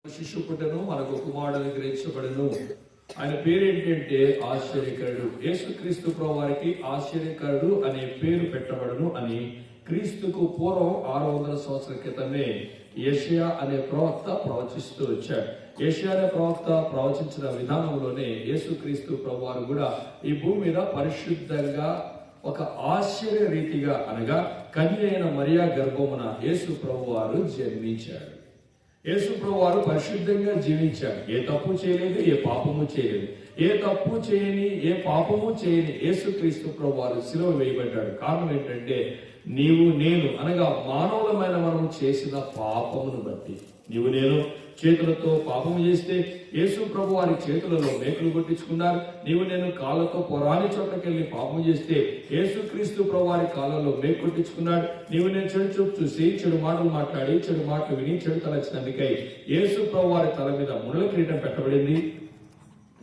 శిశువు పుట్టెను, మనకు కుమారుడు అనుగ్రహించబడెను. ఆయన పేరు ఏంటంటే ఆశ్చర్యకరుడు. యేసుక్రీస్తు ప్రభు వారికి ఆశ్చర్యకరుడు అనే పేరు పెట్టబడను అని క్రీస్తుకు పూర్వం 600 సంవత్సరాల క్రితమే యెషయా అనే ప్రవక్త ప్రవచిస్తూ వచ్చాడు. యెషయా అనే ప్రవక్త ప్రవచించిన విధానంలోనే యేసుక్రీస్తు ప్రభు వారు కూడా ఈ భూమి మీద పరిశుద్ధంగా ఒక ఆశ్చర్య రీతిగా అనగా కన్య అయిన మరియా గర్భమున యేసు ప్రభు వారు జన్మించాడు. యేసు ప్రభు వారు పరిశుద్ధంగా జీవించాడు. ఏ తప్పు చేయలేదు, ఏ పాపము చేయలేదు. ఏ తప్పు చేయని, ఏ పాపము చేయని యేసుక్రీస్తు ప్రభు వారు సిలువ వేయబడ్డాడు. కారణం ఏంటంటే నీవు నేను అనగా మానవులమైన మనం చేసిన పాపమును బట్టి నీవు నేను చేతులతో పాపము చేస్తే యేసు ప్రభు వారి చేతులలో మేకులు కొట్టించుకున్నారు. నీవు నేను కాళ్ళతో పొరాని చోటకెళ్ళి పాపం చేస్తే యేసుక్రీస్తు ప్రభు వారి కాళ్ళలో మేకు కొట్టించుకున్నాడు. నీవు నేను చెడు చూపు చూసి చెడు మాటలు మాట్లాడి చెడు మాటలు విని చెడు తలచినందుకై యేసు ప్రభు వారి తల మీద ముళ్ళ కిరీటం పెట్టబడింది.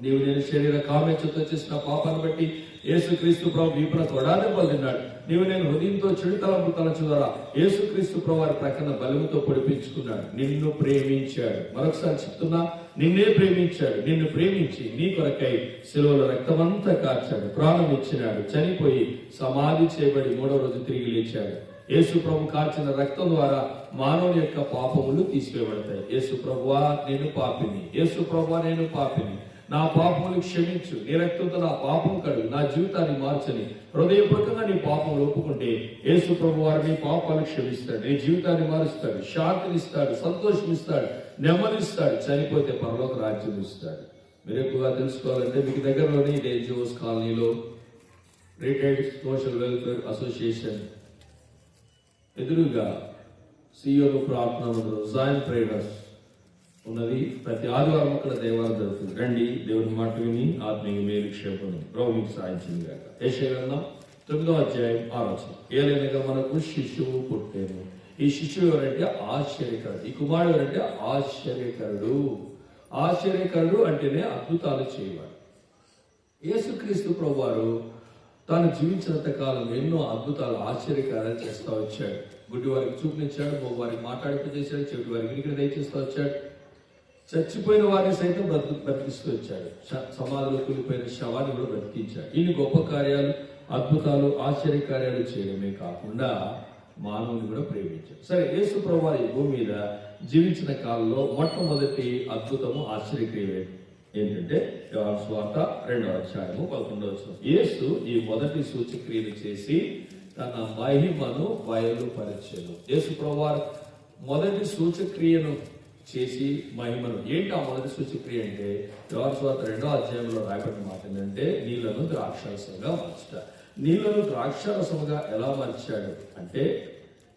నీవు నేను శరీర కామేచ్ఛతో చేసిన పాపాన్ని బట్టి యేసుక్రీస్తు ప్రభు వీపున తొడాదెబ్బలు తిన్నాడు. నీవు నేను హృదయంతో చెడు తలంపు తలచు ద్వారా యేసుక్రీస్తు ప్రభు వారి ప్రక్కన బలముతో పొడిపించుకున్నాడు. నిన్ను ప్రేమించాడు. మరొకసారి చెప్తున్నా, నిన్నే ప్రేమించాడు. నిన్ను ప్రేమించి నీ కొరకై శిలువలో రక్తమంతా కార్చాడు, ప్రాణం ఇచ్చినాడు, చనిపోయి సమాధి చేయబడి 3వ రోజు తిరిగి లేచాడు. యేసు ప్రభు కార్చిన రక్తం ద్వారా మానవుని యొక్క పాపములు తీసివేయబడతాయి. యేసు ప్రభువా నేను పాపిని, యేసు ప్రభువా నేను పాపిని, నా పాపములు క్షమించు, నీ రక్తంతో నా పాపం కడుగు, నా జీవితాన్ని మార్చని హృదయపూర్వకంగా నీ పాపములు ఒప్పుకుంటే యేసు ప్రభు వారు నీ పాపాలు క్షమిస్తాడు, నీ జీవితాన్ని మారుస్తాడు, శాంతినిస్తాడు, సంతోషమిస్తాడు, నెమ్మదిస్తాడు, చనిపోతే పరలోక రాజ్యం ఇస్తాడు. మీరు ఎక్కువగా తెలుసుకోవాలంటే మీకు దగ్గరలోని డేంజోస్ కాలనీలో రిటైర్డ్ సోషల్ వెల్ఫేర్ అసోసియేషన్ ఎదురుగా సియోను ప్రార్థన మందిరం జాయిన్ ప్రేయర్స్ ఉన్నది. ప్రతి ఆదివారం అక్కడ దేవాలయం జరుగుతుంది. రండి, దేవుని మాట విని ఆత్మీయ మేలు క్షేమం ప్రభు మీకు సాధించింది కాక. యెషయా గ్రంథం 9వ అధ్యాయం 6వ వచనం. ఏలైనగా మనకు శిశువు పుట్టెను. ఈ శిశువు ఎవరంటే ఆశ్చర్యకరుడు. ఈ కుమారుడు ఎవరంటే ఆశ్చర్యకరుడు. ఆశ్చర్యకరుడు అంటేనే అద్భుతాలు చేయవాడు. యేసుక్రీస్తు ప్రభు వారు తాను జీవించినంత కాలం ఎన్నో అద్భుతాలు ఆశ్చర్యకార్యాలు చేస్తూ వచ్చాడు. గుడ్డి వారికి చూపించాడు, మగ వారికి మాట్లాడింపజేశాడు, చెవిటి వారికి వినికిడి దయచేస్తూ వచ్చాడు. చచ్చిపోయిన వారిని సైతం బ్రతికిస్తూ వచ్చాడు. సమాధిలో కూలిపోయిన శవాన్ని కూడా బ్రతికించాడు. ఇన్ని గొప్ప కార్యాలు, అద్భుతాలు, ఆశ్చర్యకార్యాలు చేయడమే కాకుండా మానవుని కూడా ప్రేమించాడు. సరే, యేసు ప్రభు వారి భూమి మీద జీవించిన కాలంలో మొట్టమొదటి అద్భుతము ఆశ్చర్యక్రియ ఏంటంటే యోహాను సువార్త 2వ అధ్యాయము 11వ వచనం. యేసు ఈ మొదటి సూచక్రియలు చేసి తన మహిమను బయలుపరచెను. యేసు ప్రభువారు మొదటి సూచక్రియను చేసి మహిమను, ఏంటి ఆ మొదటి సూచక్రియ అంటే యోహాను సువార్త 2వ అధ్యాయంలో రాయబడిన మాట ఏంటంటే నీళ్లను ద్రాక్షారసంగా మార్చుట. నీళ్లను ద్రాక్షారసముగా ఎలా మార్చాడు అంటే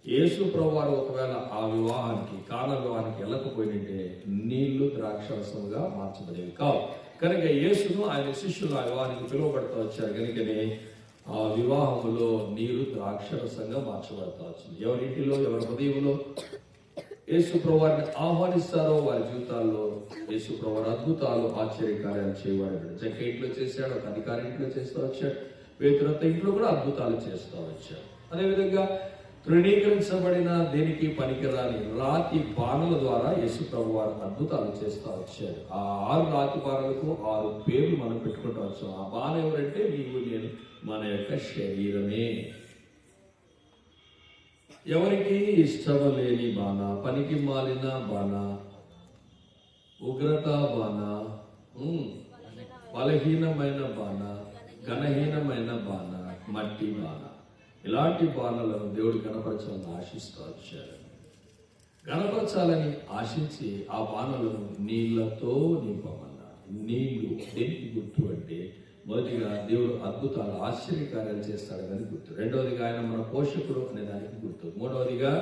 యేసు ప్రభువారు ఒకవేళ ఆ వివాహానికి కానా వివాహానికి వెళ్ళకపోయింటే నీళ్లు ద్రాక్షారసముగా మార్చబడేవి కావు. కనుక యేసును ఆయన శిష్యులు ఆ వివాహానికి పిలువబడతా వచ్చారు. కనుకనే ఆ వివాహములో నీరు ద్రాక్షరసంగా మార్చబడతా వచ్చింది. ఎవరింటిలో, ఎవరి హృదయంలో యేసు ప్రభువారిని ఆహ్వానిస్తారో వారి జీవితాల్లో యేసు ప్రభువారు అద్భుతాలు, ఆశ్చర్యకార్యాలు చేయవాడు. జక్క ఇంట్లో చేశాడు, ఒక అధికారి ఇంట్లో చేస్తూ వచ్చాడు, పేతురంత ఇంట్లో కూడా అద్భుతాలు చేస్తూ వచ్చాడు. అదేవిధంగా తృణీకరించబడిన దేనికి పనికిరాని రాతి బాణల ద్వారా యేసు ప్రభు వారు అద్భుతాలు చేస్తూ వచ్చారు. ఆ 6 రాతి బాణలకు 6 పేర్లు మనం పెట్టుకుంటూ వచ్చాం. ఆ బాణ ఎవరంటే నీవు నేను, మన యొక్క శరీరమే. ఎవరికి ఇష్టము లేని బాణ, పనికి మాలిన బాణ, ఉగ్రత బాణ, బలహీనమైన బాణ, ఘనహీనమైన బాణ, మట్టి బాణ. ఇలాంటి బాణలను దేవుడు గణపరచాలని ఆశిస్తూ వచ్చాడు. గణపరచాలని ఆశించి ఆ బాణలను నీళ్లతో నింపమన్నాడు. నీళ్లు దేనికి గుర్తు అంటే మొదటిగా దేవుడు అద్భుతాలు, ఆశ్చర్యకార్యాలు చేస్తాడు కానీ గుర్తు. రెండవదిగా ఆయన మన పోషకుడు అనే దానికి గుర్తు. మూడవదిగా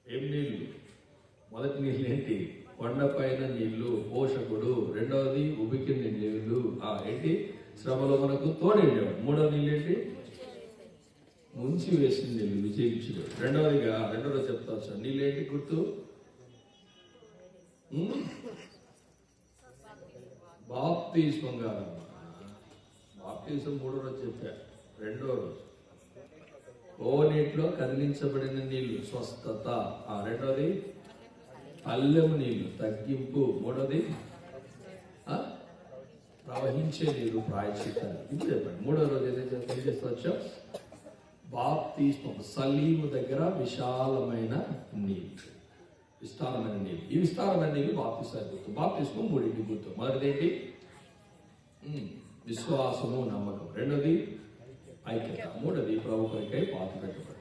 ఏం నీళ్లు? మొదటి నీళ్ళు ఏంటి? కొండపైన నీళ్లు, పోషకుడు. రెండవది ఉబికిన నీళ్లు, ఏంటి? శ్రమలో మనకు తోడేవాడు. మూడవ నీళ్ళు ఏంటి? ముంచి వేసిన నీళ్ళు, విజయించుడు. రెండవది చెప్తా వచ్చాడు. నీళ్ళు ఏంటి గుర్తు? బాప్తిస్మంగా. బాప్తిజం 3వ రోజు చెప్పా. 2వ రోజు ఓ నీటిలో కదిలించబడిన నీళ్లు, స్వస్థత. రెండవది అల్లెము నీళ్లు తగ్గింపు. మూడోది ప్రవహించే నీరు ప్రాయశ్చిత్తాన్ని. ఇది చెప్పండి. మూడో రోజు ఏం చేస్తూ బాప్తిస్మం. సలీము దగ్గర విశాలమైన నీళ్ళు, విస్తారమైన నీళ్ళు. ఈ విస్తారమైన నీళ్ళు బాప్తిస్మం గుర్తు. బాప్తిస్మం మూడింటి గుర్తు. మొదటిదేంటి? విశ్వాసము, నమ్మకం. రెండోది ఐక్యత. మూడోది ప్రభు కొరకై పాతి పెట్టబడ్డ.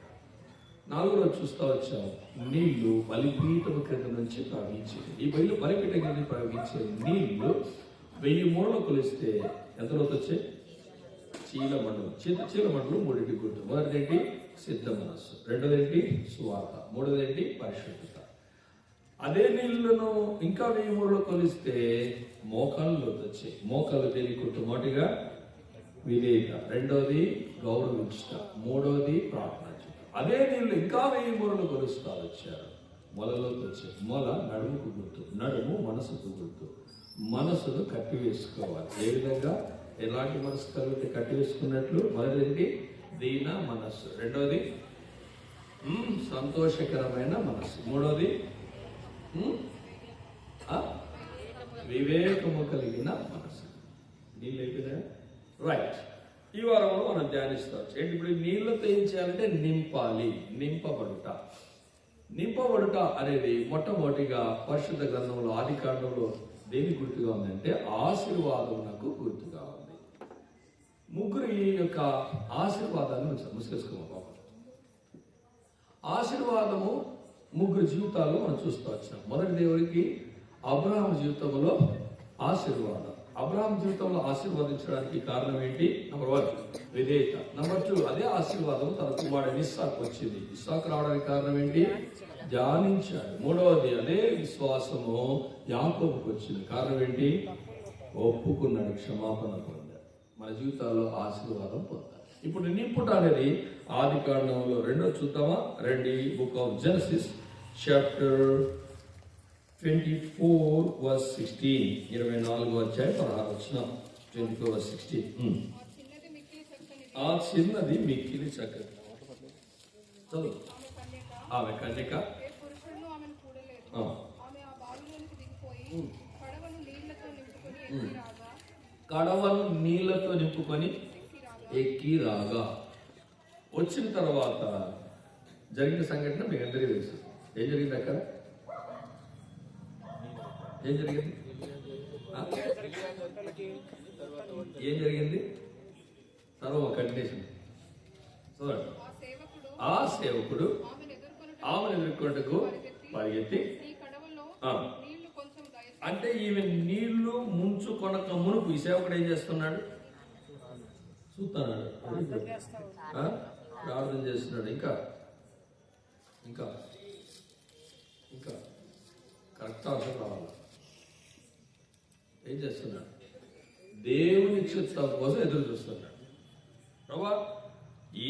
నాలుగో రోజు చూస్తూ వచ్చాం, నీళ్లు బలిపీఠం క్రింద నుంచి ప్రవహించేది. ఈ బలిపీఠం క్రింద ప్రవహించే నీళ్లు 1000 మూరలు కొలిస్తే ఎంత రోజు వచ్చాయి? చీలమండలు. చీలమండలు మూడింటి గుర్తు. మొదటిదేంటి? సిద్ధ మనస్సు. రెండోదేంటి? సువార్త. మూడోదేంటి? పరిశుద్ధత. అదే నీళ్లను ఇంకా 1000 మూరలు కొలిస్తే మోకాళ్ళు వచ్చాయి. మోకాళ్ళు దేని గుర్తు? మొదటిగా విధేయత, రెండోది గౌరవించుట, మూడోది ప్రార్థన. అదే నీళ్ళు ఇంకా 1000 మూరలు కొలుస్తా వచ్చారు. మొలలోకి వచ్చాయి. మొల నడుముకు గుర్తు. నడుము మనసుకు గుర్తు. మనసును కట్టివేసుకోవాలి. ఏ విధంగా? ఎలాంటి మనసు కలిగితే కట్టివేసుకున్నట్లు? మొదటిది దీన మనస్సు, రెండోది సంతోషకరమైన మనస్సు, మూడోది వివేకము కలిగిన మనస్సు. నీళ్ళు అయిపోయినా? రైట్. ఈ వారంలో మనం ధ్యానిస్తాం. ఇప్పుడు నీళ్ళతో ఏం చేయాలంటే నింపాలి. నింపబడుట. నింపబడుట అనేది మొట్టమొదటిగా పరిశుద్ధ గ్రంథంలో ఆదికాండంలో దేని గుర్తుగా ఉందంటే ఆశీర్వాదమునకు గుర్తుగా ఉంది. ముగ్గురు ఈ యొక్క ఆశీర్వాదాన్ని ముసుకేసుకోమా. ఆశీర్వాదము ముగ్గురు జీవితాల్లో మనం చూస్తూ వచ్చాం. మొదటి దేవుడికి అబ్రహాము జీవితంలో ఆశీర్వాదం. అబ్రహాం జీవితంలో ఆశీర్వదించడానికి కారణం ఏంటి? నంబర్ 1 విధేయత. నంబర్ 2 అదే ఆశీర్వాదం తన కుమారుడు ఇస్సాకు వచ్చింది. ఇస్సాకు రావడానికి కారణం ఏంటి? ధ్యానించాడు. మూడవది అదే విశ్వాసము యాకోబుకు వచ్చింది. కారణం ఏంటి? ఒప్పుకున్నాడు, క్షమాపణ పొందాడు. మన జీవితాల్లో ఆశీర్వాదం పొందాలి. ఇప్పుడు నింపుట అనేది ఆదికాండంలో 2 చూద్దామా? రండి. Book of Genesis chapter 24:16. 24వ అధ్యాయం 16వ వచనం. 24:16. ఆ చిన్నది మిక్కిలి చక్కటి. చదువు. ఆమె కన్యక. కడవను నీళ్లతో నింపుకొని ఎక్కి రాగా. వచ్చిన తర్వాత జరిగిన సంఘటన మీకు అందరికీ తెలుసు. ఏం జరిగింది అక్కడ? ఏం జరిగింది? ఏం జరిగింది? తర్వాత కండిషన్ చూడండి. ఆ సేవకుడు ఆమెను ఎదుర్కొంటకు పరిగెత్తి, అంటే ఈమె నీళ్లు ముంచుకొనక మునుపు ఈ సేవకుడు ఏం చేస్తున్నాడు? చూస్తున్నాడు, ప్రార్థన చేస్తున్నాడు. ఇంకా ఇంకా ఇంకా కరెక్ట్ ఆన్సర్ రావాలి. ఏం చేస్తున్నాడు? దేవుని చిత్తం కోసం ఎదురు చూస్తున్నాడు. ప్రభా,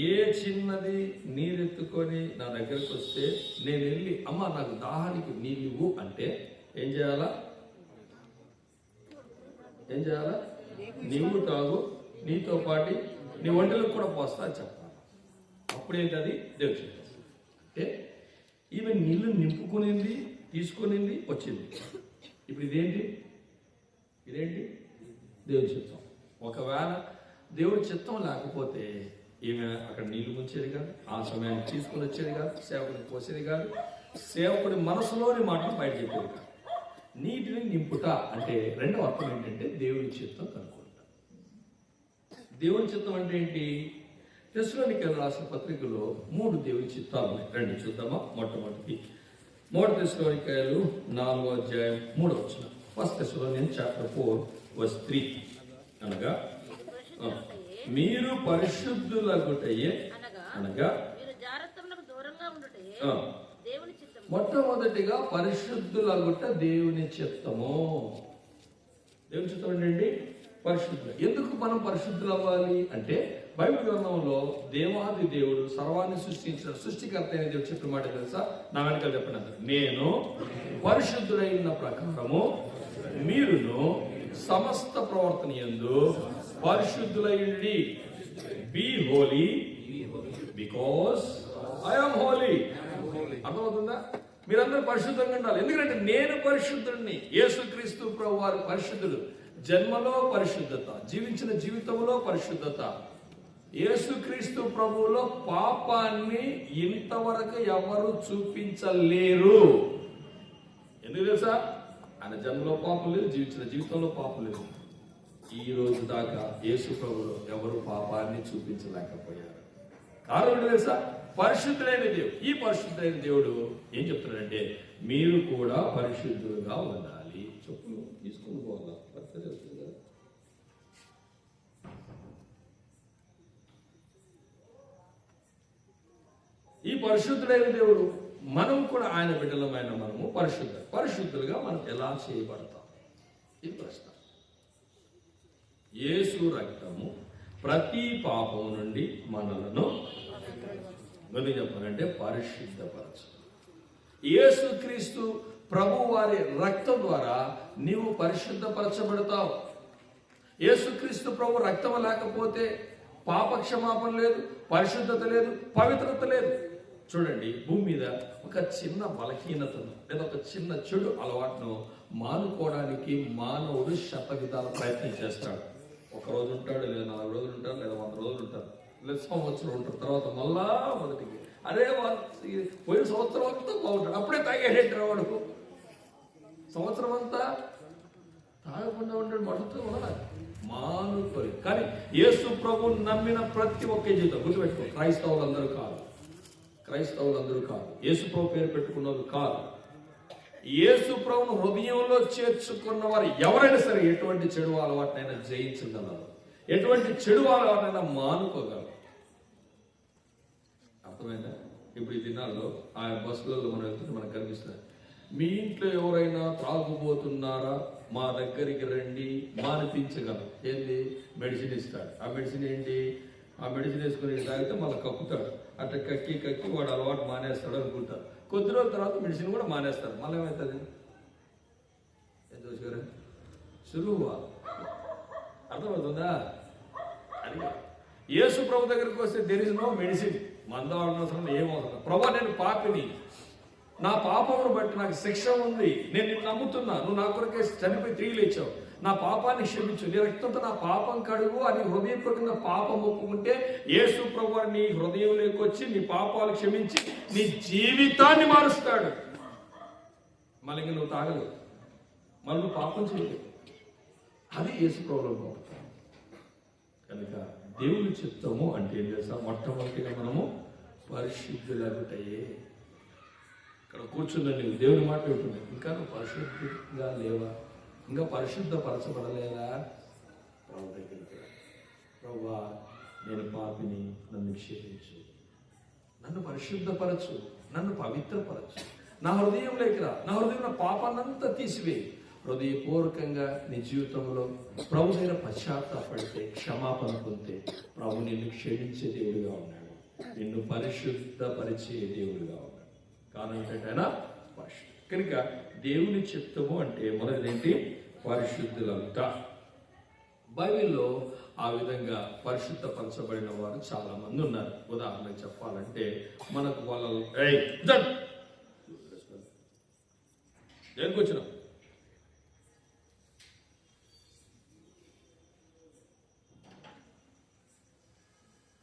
ఏ చిన్నది నీరెత్తుకొని నా దగ్గరకు వస్తే నేను వెళ్ళి అమ్మ నాకు దాహానికి నీళ్ళు ఇవ్వు అంటే ఏం చేయాలా? ఏం చేయాలా? నీవు తాగు, నీతో పాటు నీ వంటలకు కూడా పోస్తా అని చెప్పాలి. అప్పుడేంటది? దేవుడు చెప్పాలి. అంటే ఈమె నీళ్ళు నింపుకునింది, తీసుకునింది, వచ్చింది. ఇప్పుడు ఇదేంటి? దేవుడి చిత్తం. ఒకవేళ దేవుడి చిత్తం లేకపోతే ఈమె అక్కడ నీళ్లు ముంచేది కాదు, ఆ సమయాన్ని తీసుకుని వచ్చేది కాదు, సేవకుడిని పోసేది కాదు, సేవకుడి మనసులోని మాటలు బయట చెప్పేది కాదు. నీటిని నింపుట అంటే రెండవ అర్థం ఏంటంటే దేవుని చిత్తం కనుక్కుంటా. దేవుని చిత్తం అంటే ఏంటి? తెస్సలోనికైయులకు రాసిన పత్రికలో 3 దేవుని చిత్తాలు ఉన్నాయి. రండి చూద్దామా. మొట్టమొదటి 1 తెస్సలోనికైయులు 4వ అధ్యాయం 3వ వచనం. 1 Thessalonians chapter 4:3 అనగా మీరు పరిశుద్ధులగుటయే అనగా మొట్టమొదటిగా పరిశుద్ధులగుట దేవుని చిత్తము. దేవుని చిత్తం ఏంటండి? పరిశుద్ధులు. ఎందుకు మనం పరిశుద్ధులు అవ్వాలి అంటే బైబిల్ గ్రంథంలో దేవాది దేవుడు సర్వాన్ని సృష్టించిన సృష్టికర్త అయిన దేవుడు చెప్పిన మాట తెలుసా? నా వెనకాల చెప్పినంత, నేను పరిశుద్ధులైన ప్రకారము మీరును సమస్త ప్రవర్తన యందు పరిశుద్ధులైండి. Be holy because I am holy. అర్థమవుతుందా? మీరందరూ పరిశుద్ధంగా ఉండాలి. ఎందుకంటే నేను పరిశుద్ధుడిని. యేసుక్రీస్తు ప్రభు వారు పరిశుద్ధుడు. జన్మలో పరిశుద్ధత, జీవించిన జీవితంలో పరిశుద్ధత. యేసుక్రీస్తు ప్రభువులో పాపాన్ని ఇంతవరకు ఎవరు చూపించలేరు. ఎందుకు తెలుసా? ఆయన జన్మలో పాపం లేదు, జీవించిన జీవితంలో పాపం లేదు. ఈ రోజు దాకా యేసు ప్రభువులో ఎవరు పాపాన్ని చూపించలేకపోయారు. కారణం తెలుసా? పరిశుద్ధులైన దేవుడు. ఈ పరిశుద్ధులైన దేవుడు ఏం చెప్తున్నాడంటే మీరు కూడా పరిశుద్ధులుగా ఉండాలి. చెప్పులు తీసుకుని పోవాలా? ఈ పరిశుద్ధులైన దేవుడు, మనం కూడా ఆయన బిడ్డలమైన మనము పరిశుద్ధులుగా మనం ఎలా చేయబడతాం? ఇది ప్రశ్న. యేసు రక్తము ప్రతి పాపము నుండి మనలను చెప్పాలంటే పరిశుద్ధపరచు. యేసుక్రీస్తు ప్రభు వారి రక్తం ద్వారా నీవు పరిశుద్ధపరచబడతావు. యేసుక్రీస్తు ప్రభు రక్తం లేకపోతే పాప క్షమాపణ లేదు, పరిశుద్ధత లేదు, పవిత్రత లేదు. చూడండి, భూమి మీద ఒక చిన్న బలహీనతను లేదా ఒక చిన్న చెడు అలవాటును మానుకోవడానికి మానవుడు శతవిధాల ప్రయత్నం చేస్తాడు. ఒక రోజు ఉంటాడు, లేదా 4 రోజులు ఉంటాడు, లేదా 100 రోజులు ఉంటారు, లేదా సంవత్సరం ఉంటారు. తర్వాత మళ్ళా మొదటికి అదే పోయిన సంవత్సరం అంతా బాగుంటాడు. అప్పుడే తాగేటట్టు వాడు సంవత్సరం అంతా తాగకుండా ఉంటాడు. మటుతో ఉన్నాడు మానుకోలేదు. కానీ యేసు ప్రభువుని నమ్మిన ప్రతి ఒక్క జీవితం గుర్తుపెట్టుకో. క్రైస్తవులందరూ కాదు, యేసు ప్రభు పేరు పెట్టుకున్నది కాదు. యేసు ప్రభువును హృదయంలో చేర్చుకున్న వారు ఎవరైనా సరే ఎటువంటి చెడు అలవాటునైనా జయించగలరు, ఎటువంటి చెడు అలవాటునైనా మానుకోగలరు. అర్థమైందా? ఇప్పుడు ఈ దినాల్లో ఆ బస్సులలో మనం వెళ్తుంటే మనకు కనిపిస్తుంది, మీ ఇంట్లో ఎవరైనా త్రాగుబోతున్నారా, మా దగ్గరికి రండి, మానిపించగలం. ఏంది? మెడిసిన్ ఇస్తాడు. ఆ మెడిసిన్ ఏంటి? ఆ మెడిసిన్ వేసుకుని తాగితే మళ్ళీ కక్కుతాడు. అట్లా కక్కి వాడు అలవాటు మానేస్తాడు అనుకుంటారు. కొద్ది రోజుల తర్వాత మెడిసిన్ కూడా మానేస్తారు. మళ్ళీ ఏమవుతుంది? ఏం చూసారు? సులువా? అర్థమవుతుందా? అది యేసు ప్రభు దగ్గరికి వస్తే దెర్ ఇస్ నో మెడిసిన్. మందు అవసరం, ఏమవుతుంది? ప్రభు, నేను పాపిని, నా పాపమును బట్టి నాకు శిక్ష ఉంది, నేను నిన్ను నమ్ముతున్నా, నువ్వు నా కొరకే చనిపోయి తిరిగి లేచావు, నా పాపాన్ని క్షమించు, నీ రక్తంతో నా పాపం కడుగు అని హృదయపూర్వకంగా పాపం ఒప్పుకుంటే యేసు ప్రభువు నీ హృదయంలోకి వచ్చి నీ పాపాలు క్షమించి నీ జీవితాన్ని మారుస్తాడు. మళ్ళీ నువ్వు తాగలేవు, మళ్ళీ నువ్వు పాపం చేయలేవు. అది యేసు ప్రభువులో గొప్ప. కనుక దేవుని చిత్తము అంటే ఏం చేస్తాం? మొట్టమొదటిగా మనము పరిశుద్ధులగుటయే. ఇక్కడ కూర్చున్న నీవు దేవుని మాట ఉంటున్నావు, ఇంకా నువ్వు పరిశుద్ధంగా లేవా? ఇంకా పరిశుద్ధపరచబడలేదా? ప్రభు దగ్గరికి రా. ప్రభువా, నేను పాపిని, నన్ను క్షమించు, నన్ను పరిశుద్ధపరచు, నన్ను పవిత్రపరచు, నా హృదయంలోకి రా, నా హృదయంలో పాపాన్నంతా తీసివేయి. హృదయపూర్వకంగా నీ జీవితంలో ప్రభు దగ్గర పశ్చాత్తాపడితే, క్షమాపణ పొందితే ప్రభు నిన్ను క్షమించే దేవుడిగా ఉన్నాడు, నిన్ను పరిశుద్ధపరిచే దేవుడిగా ఉన్నాడు. కారణం ఏంటంటే పరిశుద్ధ. కనుక దేవుని చిత్తము అంటే మొదటిదేంటి? పరిశుద్ధులంట. బైబిల్లో ఆ విధంగా పరిశుద్ధపరచబడిన వారు చాలా మంది ఉన్నారు. ఉదాహరణకు చెప్పాలంటే మనకు వాళ్ళ దేనికి వచ్చినాం?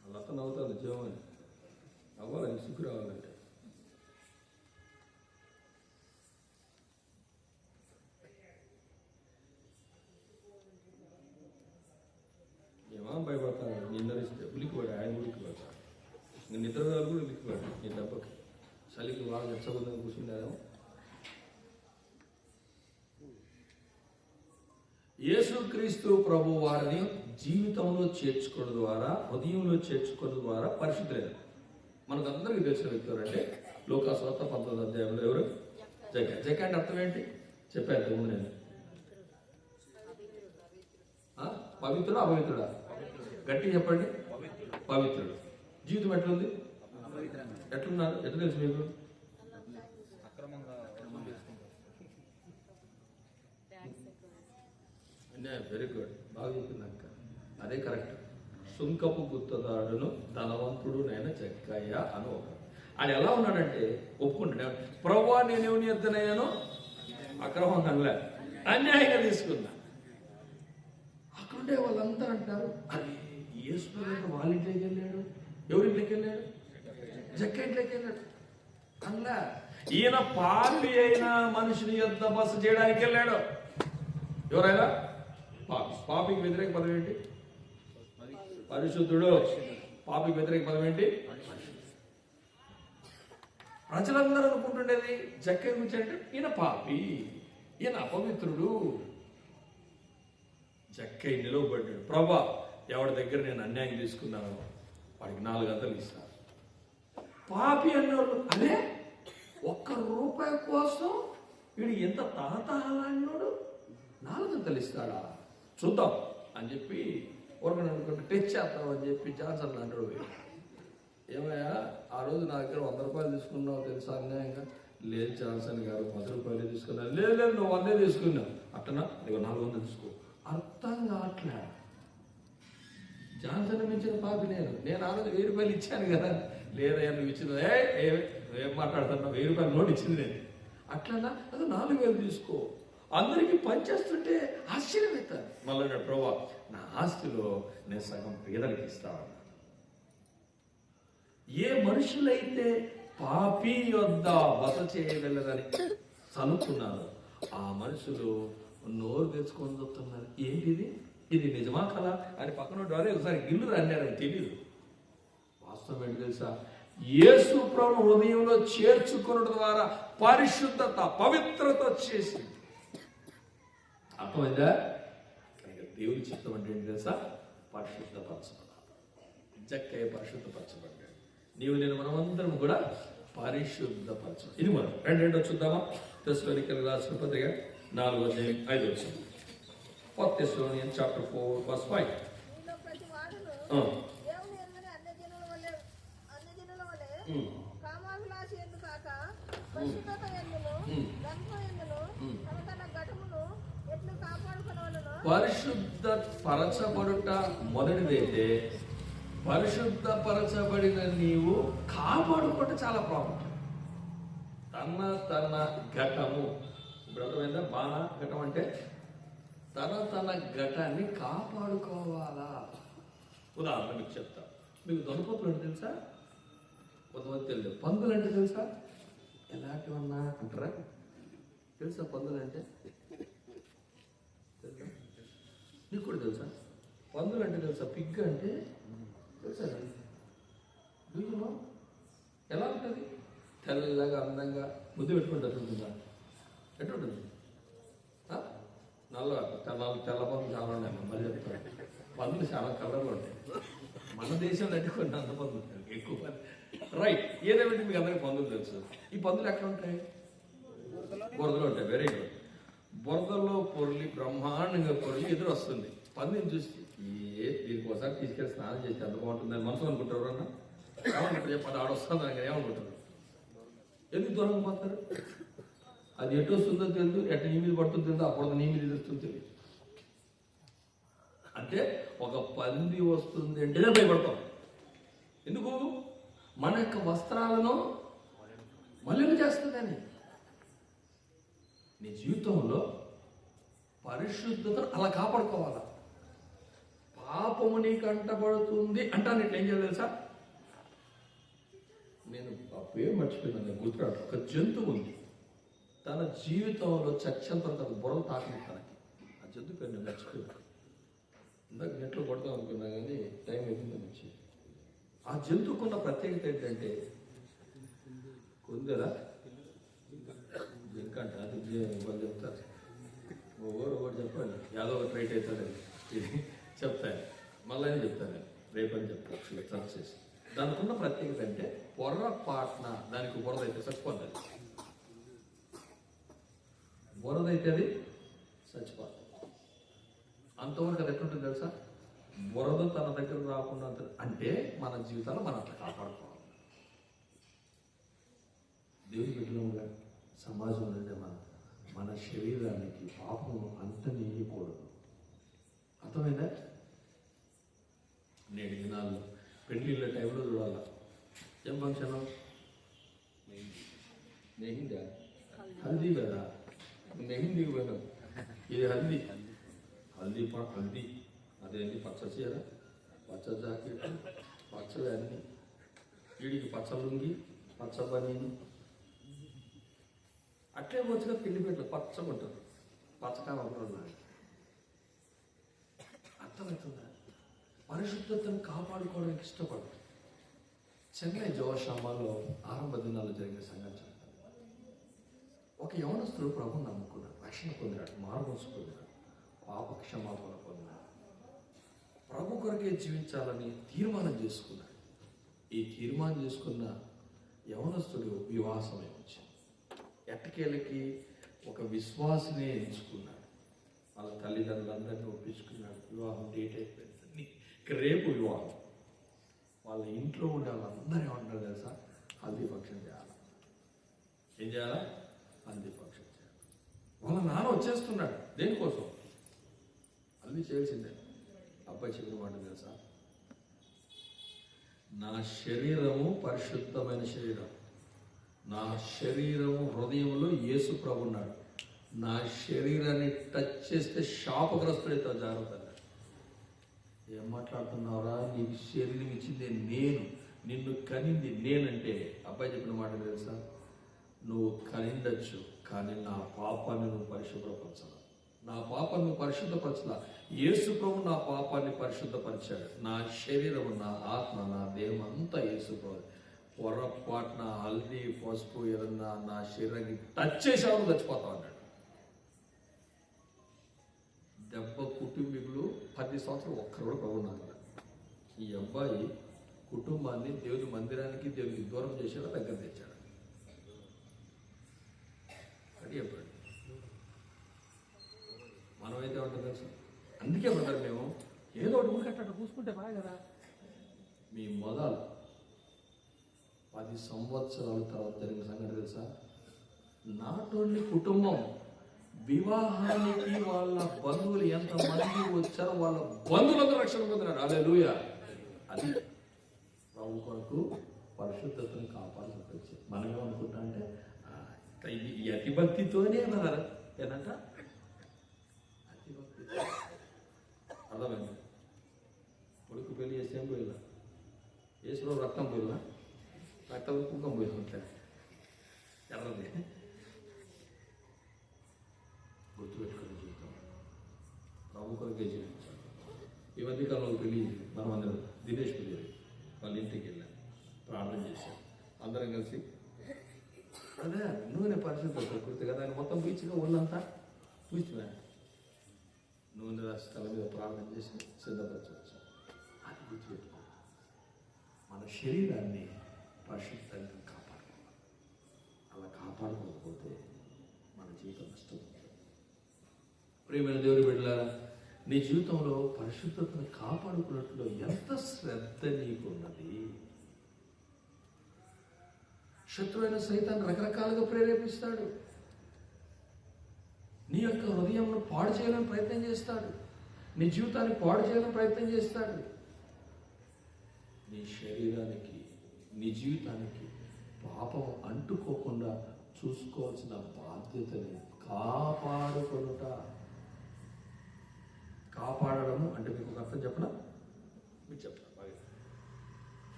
వాళ్ళతో నవ్వుతుంది జీవమని అవ్వాలని, సుఖి రావాలంటే. భయపడతాను, నిన్నరిస్తే ఉలికిపోయాడు, ఆయన ఉలికిపోతాడు, నేను నిద్ర కూడా ఉలికిపోయాడు. నీ దెబ్బకి చలికి బాగా నచ్చబోదని కూర్చుంటాను. యేసుక్రీస్తు ప్రభు వారిని జీవితంలో చేర్చుకోవడం ద్వారా, హృదయంలో చేర్చుకోవడం ద్వారా పరిశుద్ధులైన మనకు అందరికీ తెలిసిన వ్యక్తి ఎవరంటే లోకాసువార్త 19వ అధ్యాయంలో ఎవరు? జక్క అంటే అర్థం ఏంటి చెప్పాను ముందు నేను. పవిత్రుడా అపవిత్రుడా? గట్టి చెప్పండి. పవిత్రుడు. జీవితం ఎట్లుంది? ఎట్లున్నారు? ఎట్లా తెలుసు మీకు? వెరీ గుడ్, బాగా చెప్పింది అక్క, అదే కరెక్ట్. సుంకపు గుత్తదాడును ధనవంతుడు నైనా జక్కయ్య అని ఒక ఆయన ఎలా ఉన్నాడంటే ఒప్పుకుంటాడు, ప్రభువా నేను ఎవరిని ఎద్దనయ్యాను, అక్రమం అనలే, అన్యాయంగా తీసుకున్నా. అక్కడుండే వాళ్ళంతా అంటారు, అది యేసు ప్రభు వాళ్ళ ఇంట్లోకి వెళ్ళాడు. ఎవరింట్లోకి వెళ్ళాడు? జక్క ఇంట్లోకి వెళ్ళాడు. అలా ఈయన పాపి అయిన మనిషిని యొద్ద బస చేయడానికి వెళ్ళాడు. ఎవరైనా పాపికి వ్యతిరేక పదం ఏంటి? పరిశుద్ధుడు. పాపికి వ్యతిరేక పదం ఏంటి? ప్రజలందరూ అనుకుంటుండేది జక్క గురించి అంటే ఈయన పాపి, ఈయన అపవిత్రుడు. జక్కై నిలవబడ్డాడు. ప్రభా, ఎవరి దగ్గర నేను అన్యాయం తీసుకున్నాను వాడికి 4 గంటలు ఇస్తాను. పాపి అన్నోళ్ళు అదే ₹1 కోసం వీడు ఎంత తహతహలాడినోడు 4 గంటలు ఇస్తాడా, చూద్దాం అని చెప్పి ఊరకని అనుకుంటే టెచ్ చేస్తాం అని చెప్పి జాన్సన్ అంటాడు. ఏమయ్యా, ఆ రోజు నా దగ్గర ₹100 తీసుకున్నావు తెలుసా అన్యాయంగా? లేదు జాన్సన్ గారు, ₹10 తీసుకున్నాను. లేదు నువ్వు 100 తీసుకున్నావు. అట్టనా, నీకు 400 తీసుకో. అర్థం కావట్లే. జాన్సన్ మించిన పాపి నేను ఆ రోజు ₹1000 ఇచ్చాను కదా. లేదయ్యా నువ్వు ఇచ్చింది, ఏం మాట్లాడుతున్నా, ₹1000 నోటు ఇచ్చింది నేను. అట్లనా, అది 4000 తీసుకో. అందరికీ పనిచేస్తుంటే ఆశ్చర్యమవుతాను. మళ్ళీ ప్రభా, నా ఆస్తిలో నేను సగం పేదలకి ఇస్తాను. ఏ మనుషులైతే పాపి యొద్ద బస చేయగలరని చదువుకున్నారు, ఆ మనుషులు నోరు తెచ్చుకొని చెప్తున్నారు, ఏంటిది, ఇది నిజమా కదా అని పక్కన వారే ఒకసారి గిల్లు అన్నారని తెలియదు. వాస్తవం ఏంటి తెలుసా? యేసు ప్రభువు హృదయంలో చేర్చుకోవడం ద్వారా పరిశుద్ధత, పవిత్రత వచ్చేసింది. అర్థమైందా? దేవుని చిత్తం అంటే ఏంటి తెలుసా? పరిశుద్ధపరచబడాలి. జక్కయ్య పరిశుద్ధపరచబడ్డాడు. నీవు నేను మనమందరం కూడా పరిశుద్ధపరచబడాలి. ఇది మనం రెండో చూద్దామా? తెస్సలోనికీయులకు రాసిన పత్రిక 4:5. 1 Thessalonians chapter 4:5. పరిశుద్ధ పరచబడుట మొదటిదైతే, పరిశుద్ధపరచబడిన నీవు కాపాడుకుంటే చాలా ప్రాముఖ్యం. తన ఘటము, బ్రతమైందా? బాణ ఘటం అంటే తన ఘటాన్ని కాపాడుకోవాలా. ఉదాహరణ మీకు చెప్తా. మీకు దొనపతులు అంటే తెలుసా? కొంతమంది తెలియదు. పందులు అంటే తెలుసా? ఎలాంటివన్నా అంటారా? తెలుసా పందులు అంటే? నీకు కూడా తెలుసా? పందులు అంటే తెలుసా? పిగ్ అంటే తెలుసా? నువ్వు ఎలా ఉంటుంది? తెల్లగా అందంగా ముద్దు పెట్టుకుంటే ఎట్లుంటుందా? ఎట్లుంటుంది? తెల్ల పందులు చాలా ఉన్నాయి. మళ్ళీ చెప్తాను, పందులు చాలా కలర్లు ఉంటాయి. మన దేశంలో అంటే కొన్ని అంత పందులు ఉంటాయి, ఎక్కువ మంది. రైట్, ఏదేమిటి మీకు అందరికీ పందులు తెలుసు. ఈ పందులు ఎక్కడ ఉంటాయి? బురదలో ఉంటాయి. Very good. బురదలో పొర్లి, బ్రహ్మాండంగా పొర్లి ఎదురు వస్తుంది. పందిని చూసి దీనికోసారి తీసుకెళ్ళి స్నానం చేస్తే ఎంత బాగుంటుందని మనసు అనుకుంటారు. అన్న ఏమనుకుంటారు చెప్పండి? ఆడొస్తుంది అని ఏమనుకుంటారు? ఎందుకు దూరంగా పోతారు? అది ఎటు వస్తుందో తెలియదు, ఎట్ట నీ మీద పడుతుందో తెలియదు, అప్పుడు నీ మీద ఎదురుస్తుందో తెలియదు. అంటే ఒక పంది వస్తుంది అంటేనే భయపడతాం. ఎందుకు? మన యొక్క వస్త్రాలను మలినం చేస్తుందని. నీ జీవితంలో పరిశుద్ధతను అలా కాపాడుకోవాలా. పాపము నీకు అంటబడుతుంది అంటాను. ఏం చేయాలి తెలుసా? నేను ఆ పేరు మర్చిపోయినా, గుర్తురాడు. ఒక జంతువు ఉంది, తన జీవితంలో చచ్చేంత తన బుర్రలు తాకింది తనకి. ఆ జంతువు పేరు నేను మర్చిపోయాను. ఇందాక నెట్లో కొడతాం అనుకున్నా కానీ టైం అయిపోయింది నుంచి. ఆ జంతువుకున్న ప్రత్యేకత ఏంటంటే కొందరా ఇంకంట అది వాళ్ళు చెప్తారు. ఒకటి చెప్పండి, యాదో ఒకటి రైట్ అవుతుంది చెప్తాను. మళ్ళీ చెప్తాను, రేపని చెప్తాను సర్చ్ చేసి. దానికి ఉన్న ప్రత్యేకత అంటే పొర్రపాట్న దానికి బురద అయితే చచ్చిపోతుంది. బురద అయితే అది చచ్చిపోతుంది. అంతవరకు అది ఎట్లుంటుంది తెలుసా? బురద తన దగ్గర రాకుండా అంటే మన జీవితాల్లో మనం అట్లా కాపాడుకోవాలి. దేవుని బిడ్డలుగా సమాజంలో అంటే మన శరీరానికి పాపం అంతనీయకూడదు. అర్థమైందా? నేటి దినాల్లో పెళ్ళిళ్ళ టైంలో చూడాలా. ఏం ఫంక్షన్? మెహిందా హల్దీ కదా, మెహిందీకి పోయినావు. ఇది హల్దీ, హల్దీ హల్దీ అదేంటి పచ్చ చీర, పచ్చ జాకెట్, పచ్చవి అన్నీ, వీడికి పచ్చ లుంగి, పచ్చ బనీను, అట్లే వచ్చుగా పిండి పెట్టలు పచ్చగా ఉంటారు, పచ్చగా ఉంటారు. అర్థమవుతుందా? పరిశుద్ధతను కాపాడుకోవడానికి ఇష్టపడరు. చెన్నై జోషామాలో ఆరంభ దినాల్లో జరిగిన సంఘటన. ఒక యవనస్తుడు ప్రభుని నమ్ముకున్నాడు, రక్షణ పొందాడు, మారుమనసు పొందాడు, పాప క్షమాపణ పొందాడు, ప్రభు కొరకే జీవించాలని తీర్మానం చేసుకున్నాడు. ఈ తీర్మానం చేసుకున్న యవనస్తుడు వివాహ సమయం వచ్చింది. ఎట్టకేలకి ఒక విశ్వాసనే ఎంచుకున్నాడు. వాళ్ళ తల్లిదండ్రులందరినీ ఒప్పించుకున్నాడు. వివాహం డేట్ అయిపోయింది, రేపు వివాహం. వాళ్ళ ఇంట్లో ఉండే వాళ్ళందరూ ఏమంటారు తెలుసా? హల్దీ ఫంక్షన్ చేయాలి. ఏం చేయాలా? హల్దీ ఫంక్షన్ చేయాలి. వాళ్ళ నాన్న వచ్చేస్తున్నాడు. దేనికోసం? హల్దీ చేయాల్సిందే. అబ్బాయి చెప్పిన మాట తెలుసా? నా శరీరము పరిశుద్ధమైన శరీరం, నా శరీరము హృదయంలో యేసు ప్రభు ఉన్నాడు. నా శరీరాన్ని టచ్ చేస్తే శాపగ్రస్తుడైతే జాగ్రత్త. ఏం మాట్లాడుతున్నావురా? నీకు శరీరం ఇచ్చింది నేను, నిన్ను కనింది నేనంటే. అబ్బాయి చెప్పిన మాట తెలుసా? నువ్వు కనిండొచ్చు, కానీ నా పాపాన్ని నువ్వు పరిశుభ్రపరచాల. నా పాపాన్ని నువ్వు పరిశుద్ధపరచాల. యేసు ప్రభు నా పాపాన్ని పరిశుద్ధపరిచాడు. నా శరీరం, నా ఆత్మ, నా దేహం అంతా యేసు ప్రభు. పొరపాటున హల్దీ పసుపు ఏదన్నా నా శరీరాన్ని టచ్ చేసావు చచ్చిపోతా అన్నాడు. దెబ్బ కుటుంబీకులు 10 సంవత్సరాలు ఒక్కరు కూడా బాగున్నారు. ఈ అబ్బాయి కుటుంబాన్ని దేవుని మందిరానికి, దేవునికి దూరం చేశాడు, దగ్గర తెచ్చాడు. అది చెప్పాడు. మనమైతే ఉంటుంది తెలుసు. అందుకే ఉంటారు మేము ఏదో ఒకటి ఊరికట్ట కూసుకుంటే బాగా కదా. మీ మొదలు 10 సంవత్సరాల తర్వాత జరిగిన సంగతి తెలుసా? నాట్ ఓన్లీ కుటుంబం, వివాహానికి వాళ్ళ బంధువులు ఎంతమంది వచ్చారో వాళ్ళ బంధువులందరూ రక్షణ పొందినారు. హల్లెలూయా. అది ప్రభు కొరకు పరిశుద్ధతను కాపాడుకుంటూ వచ్చారు. మనం ఏమనుకుంటా అంటే ఇది అతిభక్తితోనే కదా ఏదంట, అతిభక్తి. అర్థమైంది? కొడుకు పెళ్లి చేస్తే ఏం పోయినా, యేసులో రక్తం పోయినా, రక్తం కుంకం పోయినా ఉంటాయి ఎర్రది. గుర్తుపెట్టుకుని జీవితం ప్రభు కొరకే జీవించాలి. ఈ మధ్యకాలంలో పెళ్ళి మనం అందరం దినేష్ పెళ్ళి వాళ్ళ ఇంటికి వెళ్ళాం, ప్రార్థన చేశాం అందరం కలిసి. అదే నూనె పరిశుద్ధత కుర్తి కదా, ఆయన మొత్తం పీచుగా ఒళ్ళంతా పూచివా నూనె రాసి తల మీద ప్రార్థన చేసి సిద్ధపరచవచ్చు. అది గుర్తుపెట్టుకో. మన శరీరాన్ని పరిశుద్ధంగా కాపాడుకోవాలి. అలా కాపాడుకోకపోతే మన జీవితం నష్టం. ప్రియమైన దేవుని బిడ్డలారా, నీ జీవితంలో పరిశుద్ధతను కాపాడుకున్నట్లు ఎంత శ్రద్ధ నీకున్నది. శత్రువైన సైతాన్ని రకరకాలుగా ప్రేరేపిస్తాడు. నీ యొక్క హృదయంలో పాడు చేయాలని ప్రయత్నం చేస్తాడు. నీ జీవితాన్ని పాడు చేయాలని ప్రయత్నం చేస్తాడు. నీ శరీరానికి, నీ జీవితానికి పాపం అంటుకోకుండా చూసుకోవాల్సిన బాధ్యతని కాపాడుకొనుట. కాపాడడము అంటే మీకు ఒక అర్థం చెప్పనా? మీకు చెప్తాను బాగా.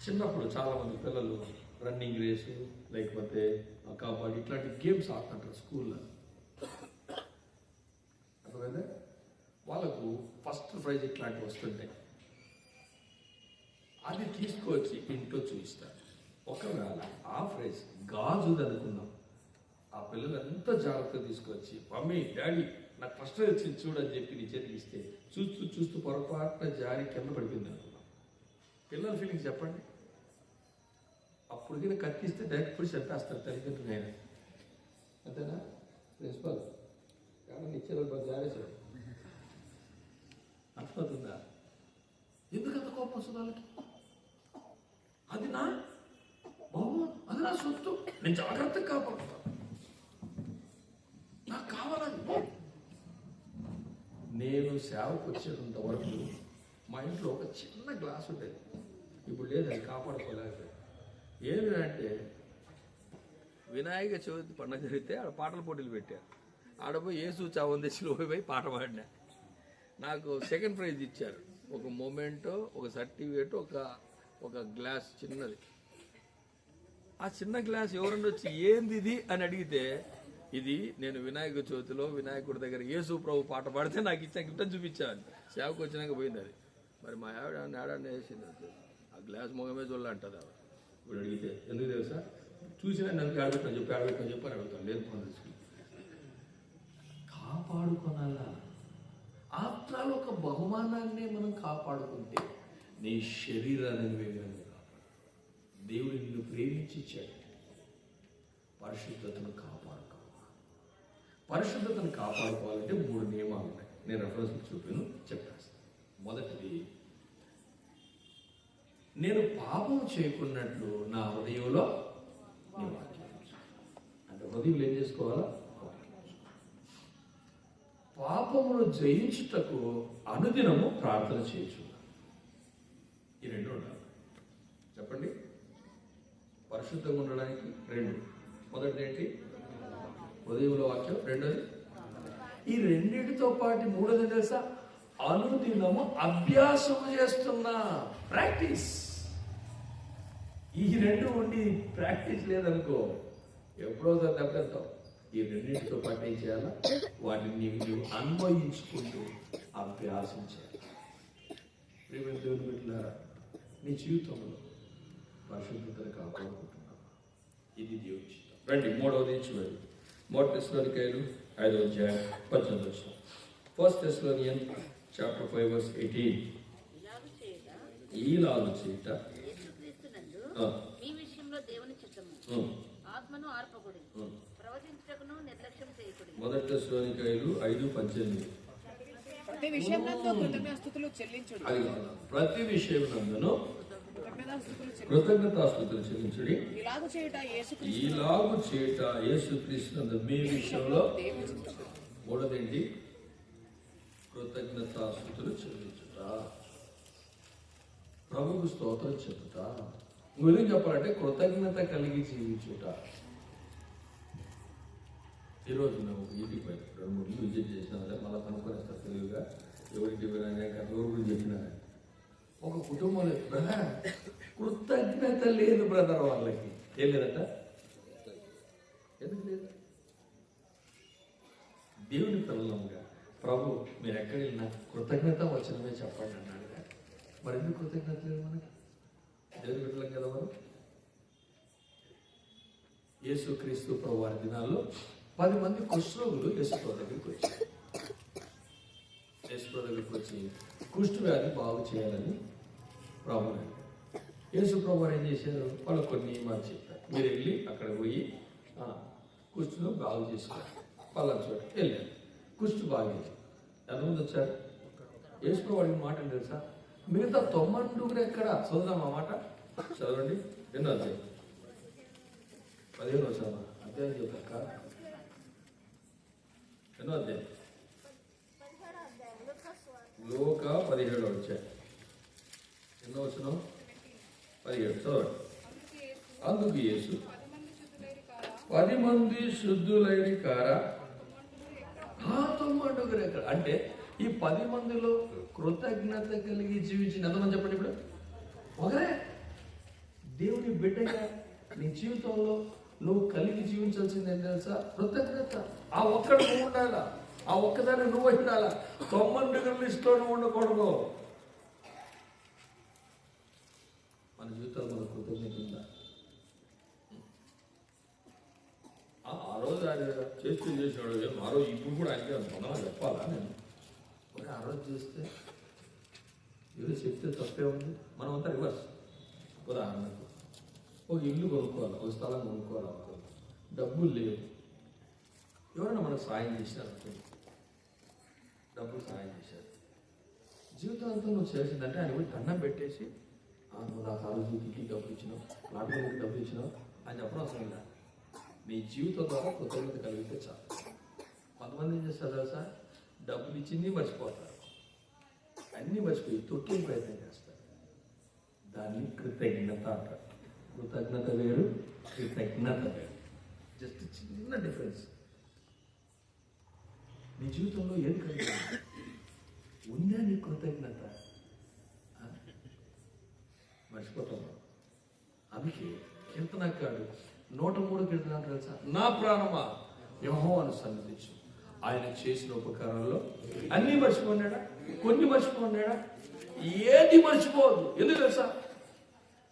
చిన్నప్పుడు చాలామంది పిల్లలు రన్నింగ్ రేసు లేకపోతే కబడ్డీ ఇట్లాంటి గేమ్స్ ఆడుతుంటారు స్కూల్లో. అర్థమైందా? వాళ్ళకు ఫస్ట్ ప్రైజ్ ఇట్లాంటివి వస్తుంటాయి. అది తీసుకొచ్చి ఇంట్లో చూపిస్తారు. ఒకవేళ ఆ ప్రైజ్ గాజుది అనుకున్నాం, ఆ పిల్లలు ఎంత జాగ్రత్తగా తీసుకొచ్చి మమ్మీ డాడీ నాకు ఫస్ట్ వచ్చింది చూడని చెప్పి నీ చేతికి ఇస్తే చూస్తూ చూస్తూ పొరపాటున జారి కింద పడిపోయింది అనుకున్నాం. పిల్లల ఫీలింగ్స్ చెప్పండి. అప్పుడు కానీ కత్తిస్తే డైరెక్ట్ పుడి చెప్పేస్తారు తల్లిదండ్రులు. ఆయన అంతేనా? ప్రిన్సిపల్ కానీ ఇచ్చారు జారేసాడు. అర్థమవుతుందా? ఎందుకంత కోపం వస్తుంది వాళ్ళకి? అది నా బాబు, అది నా సొత్తు, నేను జాగ్రత్తగా కాపాడుతాను, నాకు కావాలని. నేను సేవకు వచ్చేంత వరకు మా ఇంట్లో ఒక చిన్న గ్లాస్ ఉండేది. ఇప్పుడు లేదు, అది కాపాడుకోలేకపోయింది. ఏమి అంటే వినాయక చవితి పండుగ జరిగితే ఆడ పాటల పోటీలు పెట్టారు. ఆడపోయి యేసు చావం తెచ్చిలో పోయి పాట పాడినా. నాకు సెకండ్ ప్రైజ్ ఇచ్చారు. ఒక మొమెంటో, ఒక సర్టిఫికేట్, ఒక గ్లాస్ చిన్నది. ఆ చిన్న గ్లాస్ ఎవరన్నా వచ్చి ఏంది ఇది అని అడిగితే, ఇది నేను వినాయక చవితిలో వినాయకుడి దగ్గర యేసు ప్రభు పాట పాడితే నాకు ఇచ్చిన గిఫ్ట్ అని చూపించాను. సేవకు వచ్చినాక పోయింది అది. మరి మా ఆవిడ ఆడాన్ని వేసింది. ఆ గ్లాస్ మొగమే చూడాలంటది ఆవిడ. ఇప్పుడు అడిగితే ఎందుకు తెలుసా, చూసినా నన్ను ఆడబెట్టని చెప్పి అని అడుగుతాను. లేదు పని కాపాడుకోనాలా. ఆఫ్టర్ ఒక బహుమానాన్ని మనం కాపాడుకుంటే నీ శరీరాన్ని వేగంగా కాపాడు. దేవుడు నిన్ను ప్రేమించి ఇచ్చాడు. పరిశుద్ధతను కాపాడుకోవాలి. పరిశుద్ధతను కాపాడుకోవాలంటే 3 నియమాలు ఉన్నాయి. నేను రెఫరెన్స్ చూపాను, చెప్పేస్తాను. మొదటిది, నేను పాపం చేయకున్నట్లు నా హృదయంలో నీ వాక్యం. అంటే హృదయం ఏం చేసుకోవాలా? పాపమును జయించుటకు అనుదినము ప్రార్థన చేయొచ్చు. ఈ 2 ఉండాలి. చెప్పండి. పరిశుద్ధంగా ఉండడానికి 2. మొదటిది ఏంటి? హృదయంలో వాక్యం. రెండోది, ఈ రెండింటితో పాటు 3వది తెలుసా? అనుదినము అభ్యాసం చేస్తున్నా. ప్రాక్టీస్. ఈ 2 ఉండి ప్రాక్టీస్ లేదనుకో, ఎప్పుడో దెబ్బతావు. ఈ రెండింటితో పాటు ఏం చేయాలా? వాటిని నీవు అన్వయించుకుంటూ అభ్యాసం చేయాలి. ప్రియమైన దేవుని బిడ్డలారా, నీ జీవితంలో పరిశుద్ధతను కాపాడుకుంటున్నావా? ఇది దేవుని చిత్తం. రండి 3వది చూడండి. 1 Thessalonians 5వ అధ్యాయం 18వ వచనం. 1 Thessalonians chapter 5 verse 18. ఈలాగు చేయుట మీ విషయంలో దేవుని చిత్తము. ఆత్మను ఆర్పకుడి, ప్రవచించుటకును నిర్లక్ష్యం చేయకుడి. 1 Thessalonians 5:18. ప్రతి విషయమునందు కృతజ్ఞతాస్తుతులు చెల్లించుడి. ప్రతి విషయమునందును కృతజ్ఞతాస్తుతులు చెల్లించుడి. ఇలాగు చేయుట యేసుక్రీస్తునందు మీ విషయంలో. 3వది కృతజ్ఞతాస్తుతులు చెల్లించుట. ప్రభువుకు స్తోత్రం చెప్పుట. ఇంకొక చెప్పాలంటే కృతజ్ఞత కలిగి జీవించుట. ఈరోజు మేము ఇంటికి పోయి 2-3 విజిట్ చేసినా మళ్ళీ కనుక్కొనేస్తారు తెలివిగా. ఎవరికి ఎవరు గురించి చెప్పినా ఒక కుటుంబంలో బ్రదర్ కృతజ్ఞత లేదు బ్రదర్. వాళ్ళకి ఏం లేదట. ఎందుకు లేదు? దేవుని పిల్లలంగా ప్రభు మీరు ఎక్కడ వెళ్ళినా కృతజ్ఞత వచనమే చెప్పండి అన్నాడుగా. మరి ఎందుకు కృతజ్ఞత లేదు మనకి? దేవుని బిడ్డలం కదా మనం. యేసుక్రీస్తు ప్రభు వారి దినాల్లో 10 మంది కుష్ఠరోగులు యేసుప్రభు దగ్గరికి వచ్చారు. యేసుప్రభు దగ్గరికి వచ్చి కుష్ఠ వ్యాధి బాగు చేయాలని ప్రభు యేసుప్రభు వారు ఏం చేశారు? వాళ్ళు కొన్ని నియమాలు చెప్పారు. మీరు వెళ్ళి అక్కడ పోయి కుష్ఠను బాగు చేసుకోవాలి. పలానా చోట వెళ్ళారు. కుష్ఠ బాగేది. ఎంతమంది వచ్చారు? యేసుప్రభు వాడికి మాట ఏంటి తెలుసా? మిగతా 90 ఎక్కడ? చదువుదాం ఆ మాట. చదవండి. 2వ అధ్యాయం 15వ వచనం. అధ్యాయం చెప్తాక 2వ అధ్యాయం లోక 17వ అధ్యాయం 2వ వచనం 17. చదవండి. అందుకు యేసు 10 మంది శుద్ధులైన కారా? 90 ఎక్కడ? అంటే ఈ 10 మందిలో కృతజ్ఞత కలిగి జీవించిన ఎంతమంది చెప్పండి? ఇప్పుడు ఒకరే. దేవుని బిడ్డగా నీ జీవితంలో నువ్వు కలిగి జీవించాల్సింది ఏం తెలుసా? కృతజ్ఞత. ఆ ఒక్కడు నువ్వు ఉండాలా. ఆ ఒక్కదాన్ని నువ్వు ఉండాలా. 90 లిస్టులో నువ్వు ఉండకూడదు. మన జీవితంలో మన కృతజ్ఞత ఉందా? ఆ రోజు ఆయన చేసాడు. ఆ రోజు ఇప్పుడు కూడా ఆయనకి మనం చెప్పాలా? నేను మరి ఆ రోజు చేస్తే ఈరోజు చెప్తే తప్పే ఉంది. మనం అంతా రివర్స్. ఉదాహరణకు ఒక ఇల్లు కొనుక్కోవాలి, ఒక స్థలం కొనుక్కోవాలి అనుకో, డబ్బులు లేవు. ఎవరైనా మనకు సాయం చేశారు అనుకో, డబ్బులు సాయం చేశారు. జీవితాంతం నువ్వు చేసిందంటే ఆయన పోయి దండం పెట్టేసి నువ్వు నాకు ఆ రోజు ఇంటికి డబ్బులు ఇచ్చినావు, నాటకానికి డబ్బులు ఇచ్చినావు అని చెప్పడం అవసరం లేదు. నీ జీవితం ద్వారా కృతజ్ఞత కలిగితే చాలు. కొంతమంది ఏం చేస్తారు తెలుసా? డబ్బులు ఇచ్చింది మర్చిపోతారు, అన్నీ మర్చిపోయి తొక్కే ప్రయత్నం చేస్తారు. దాన్ని కృతజ్ఞత అంటారు. కృతజ్ఞత వేరు, కృతజ్ఞత వేరు. జస్ట్ చిన్న డిఫరెన్స్. నీ జీవితంలో ఏది కలిగి ఉందా నీ కృతజ్ఞత? మర్చిపోతాం. అందుకే కీర్తనకాడు 103 కీర్తన తెలుసా, నా ప్రాణమా యెహోవాను సన్నిధించు, ఆయన చేసిన ఉపకారాల్లో అన్నీ మర్చిపోన్నాడా? కొన్ని మర్చిపోన్నాడా? ఏది మర్చిపోవద్దు. ఎందుకు తెలుసా?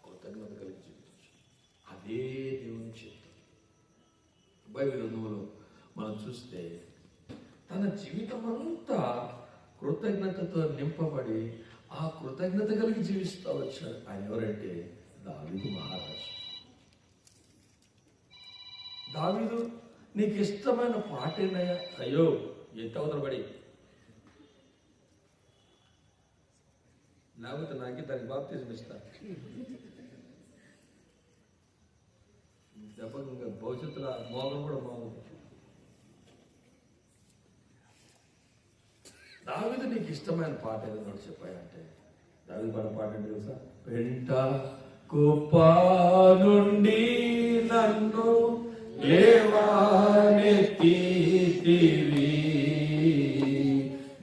కృతజ్ఞత కలిగి జీవించు. అదే దేవుని చిత్తం. బైబిల్ గ్రంథంలో మనం చూస్తే తన జీవితం అంతా కృతజ్ఞతతో నింపబడి ఆ కృతజ్ఞత కలిగి జీవిస్తూ వచ్చాడు. ఆయన ఎవరంటే దావీదు మహారాజు. దావీదు, నీకు ఇష్టమైన పాట ఏంటయ్యా? అయ్యో ఎంత అవతల పడి, లేకపోతే నాకే దానికి బాప్తిజం ఇస్తా. దెబ్బకి ఇంకా భవిష్యత్తులో మోగం కూడా బాగుంది. దావీదు నీకు ఇష్టమైన పాట ఏదైనా చెప్పాయంటే, దావీదు పాడిన పాట ఏంటి తెలుసా? పెంట కుప్ప నుండి నన్ను లేవానెత్తితివి,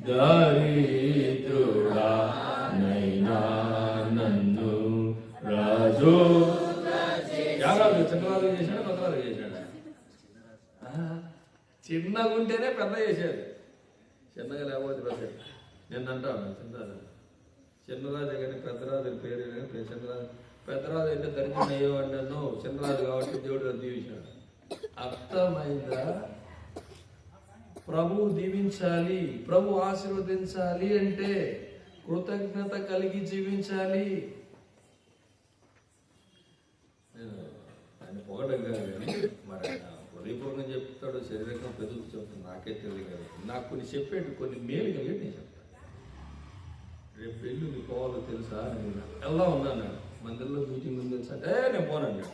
దరిద్రుడనైనా నన్ను రాజు. యారాజు చిన్నరాజు చేశాడా పెద్దరాజు చేశాడా? చిన్నగా ఉంటేనే పెద్ద చేశాడు, చిన్నగా లేకపోతే పెద్ద. నేను అంటాను చిన్నరాజు కానీ పెద్దరాజు పేరు చిన్నరాజు. పెద్దరాజు అంటే దరిద్రం అయ్యేవాడు నన్ను, చిన్నరాజు కాబట్టి దేవుడు దీవించాడు. అర్థమైందా? ప్రభు దీవించాలి, ప్రభు ఆశీర్వదించాలి అంటే కృతజ్ఞత కలిగి జీవించాలి. ఆయన పొగడం కాదు కానీ మరి ఆయన హృదయపూర్వకంగా చెప్తాడు, శరీరంగా పెదుగు చెప్తాడు, నాకే తెలియదు కదా. నాకు కొన్ని చెప్పేటి కొన్ని మేలు కలిగి నేను చెప్తాను. రేపు పెళ్ళి పోవాలో తెలుసా? నేను ఎలా ఉన్నాను, మందిరంలో మీటింగ్ ఉంది తెలుసా అంటే నేను పోనండి.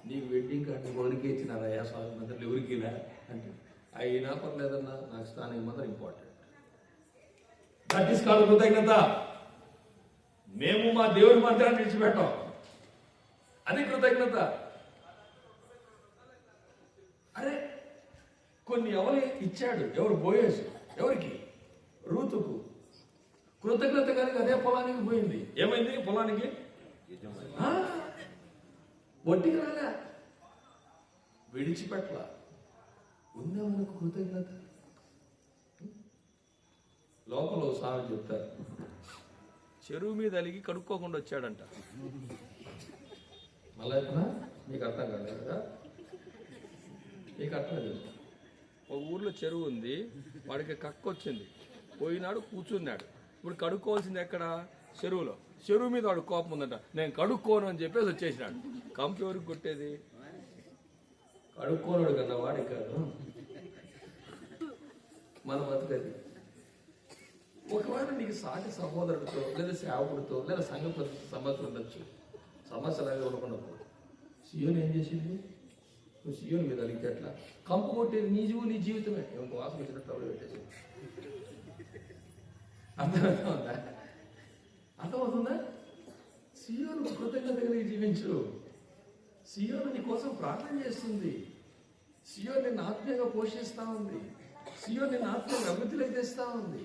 నీకు వెడ్డింగ్ కార్డు ఎవరికి ఇచ్చినారా? స్వామి మందిరంలో ఎవరికినా అంటే అయినా పర్లేదన్నా, నాకు స్థానిక మాత్రం ఇంపార్టెంట్. దట్ ఈస్ కాల్డ్ కృతజ్ఞత. మేము మా దేవుని మందిరాన్ని విడిచిపెట్టాం, అది కృతజ్ఞత. అరే కొన్ని ఎవరు ఇచ్చాడు, ఎవరు పోయేసు, ఎవరికి? రూతుకు. కృతజ్ఞత కలిగి అదే పొలానికి పోయింది. ఏమైంది పొలానికి? వడ్డీకి రాలే, విడిచిపెట్ల. ఉందా మనకు కృతజ్ఞత? లోకంలో సాగు చెప్తారు, చెరువు మీద అలిగి కడుక్కోకుండా వచ్చాడంట. మళ్ళా మీకు అర్థం కాదు కదా? మీకు అర్థం లేదు. ఒక ఊర్లో చెరువు ఉంది, వాడికి కక్క వచ్చింది, పోయినాడు కూర్చున్నాడు. ఇప్పుడు కడుక్కోవాల్సింది ఎక్కడ? చెరువులో. చెరువు మీద వాడు కోపం ఉందంట, నేను కడుక్కోను అని చెప్పేసి వచ్చేసినాడు. కంపు ఎవరికి కొట్టేది? కడుక్కోనాడు కన్నా వాడి కాదు మన బతుకది. ఒకవేళ నీకు సాటి సహోదరుడితో లేదా సేవకుడితో లేదా సంఘ సమస్య ఉండొచ్చు, సమస్యలాగా ఉండకుండా పోదు. సియోని ఏం చేసింది? నువ్వు సియోని మీద అలిగితే ఎట్లా? కంపు కొట్టేది నీ జీవితమే. ఇంకో వాసన వచ్చినట్టు అప్పుడు పెట్టేసింది. అర్థమవుతుందా? అర్థమవుతుందా? సియోను కృతజ్ఞత కలిగి జీవించు. సియోను నీ కోసం ప్రార్థన చేస్తుంది. సియోను నిన్ను ఆత్మీయంగా పోషిస్తా ఉంది. సియోను నిన్ను ఆత్మీయంగా అభివృద్ధిలోకి తెస్తా ఉంది.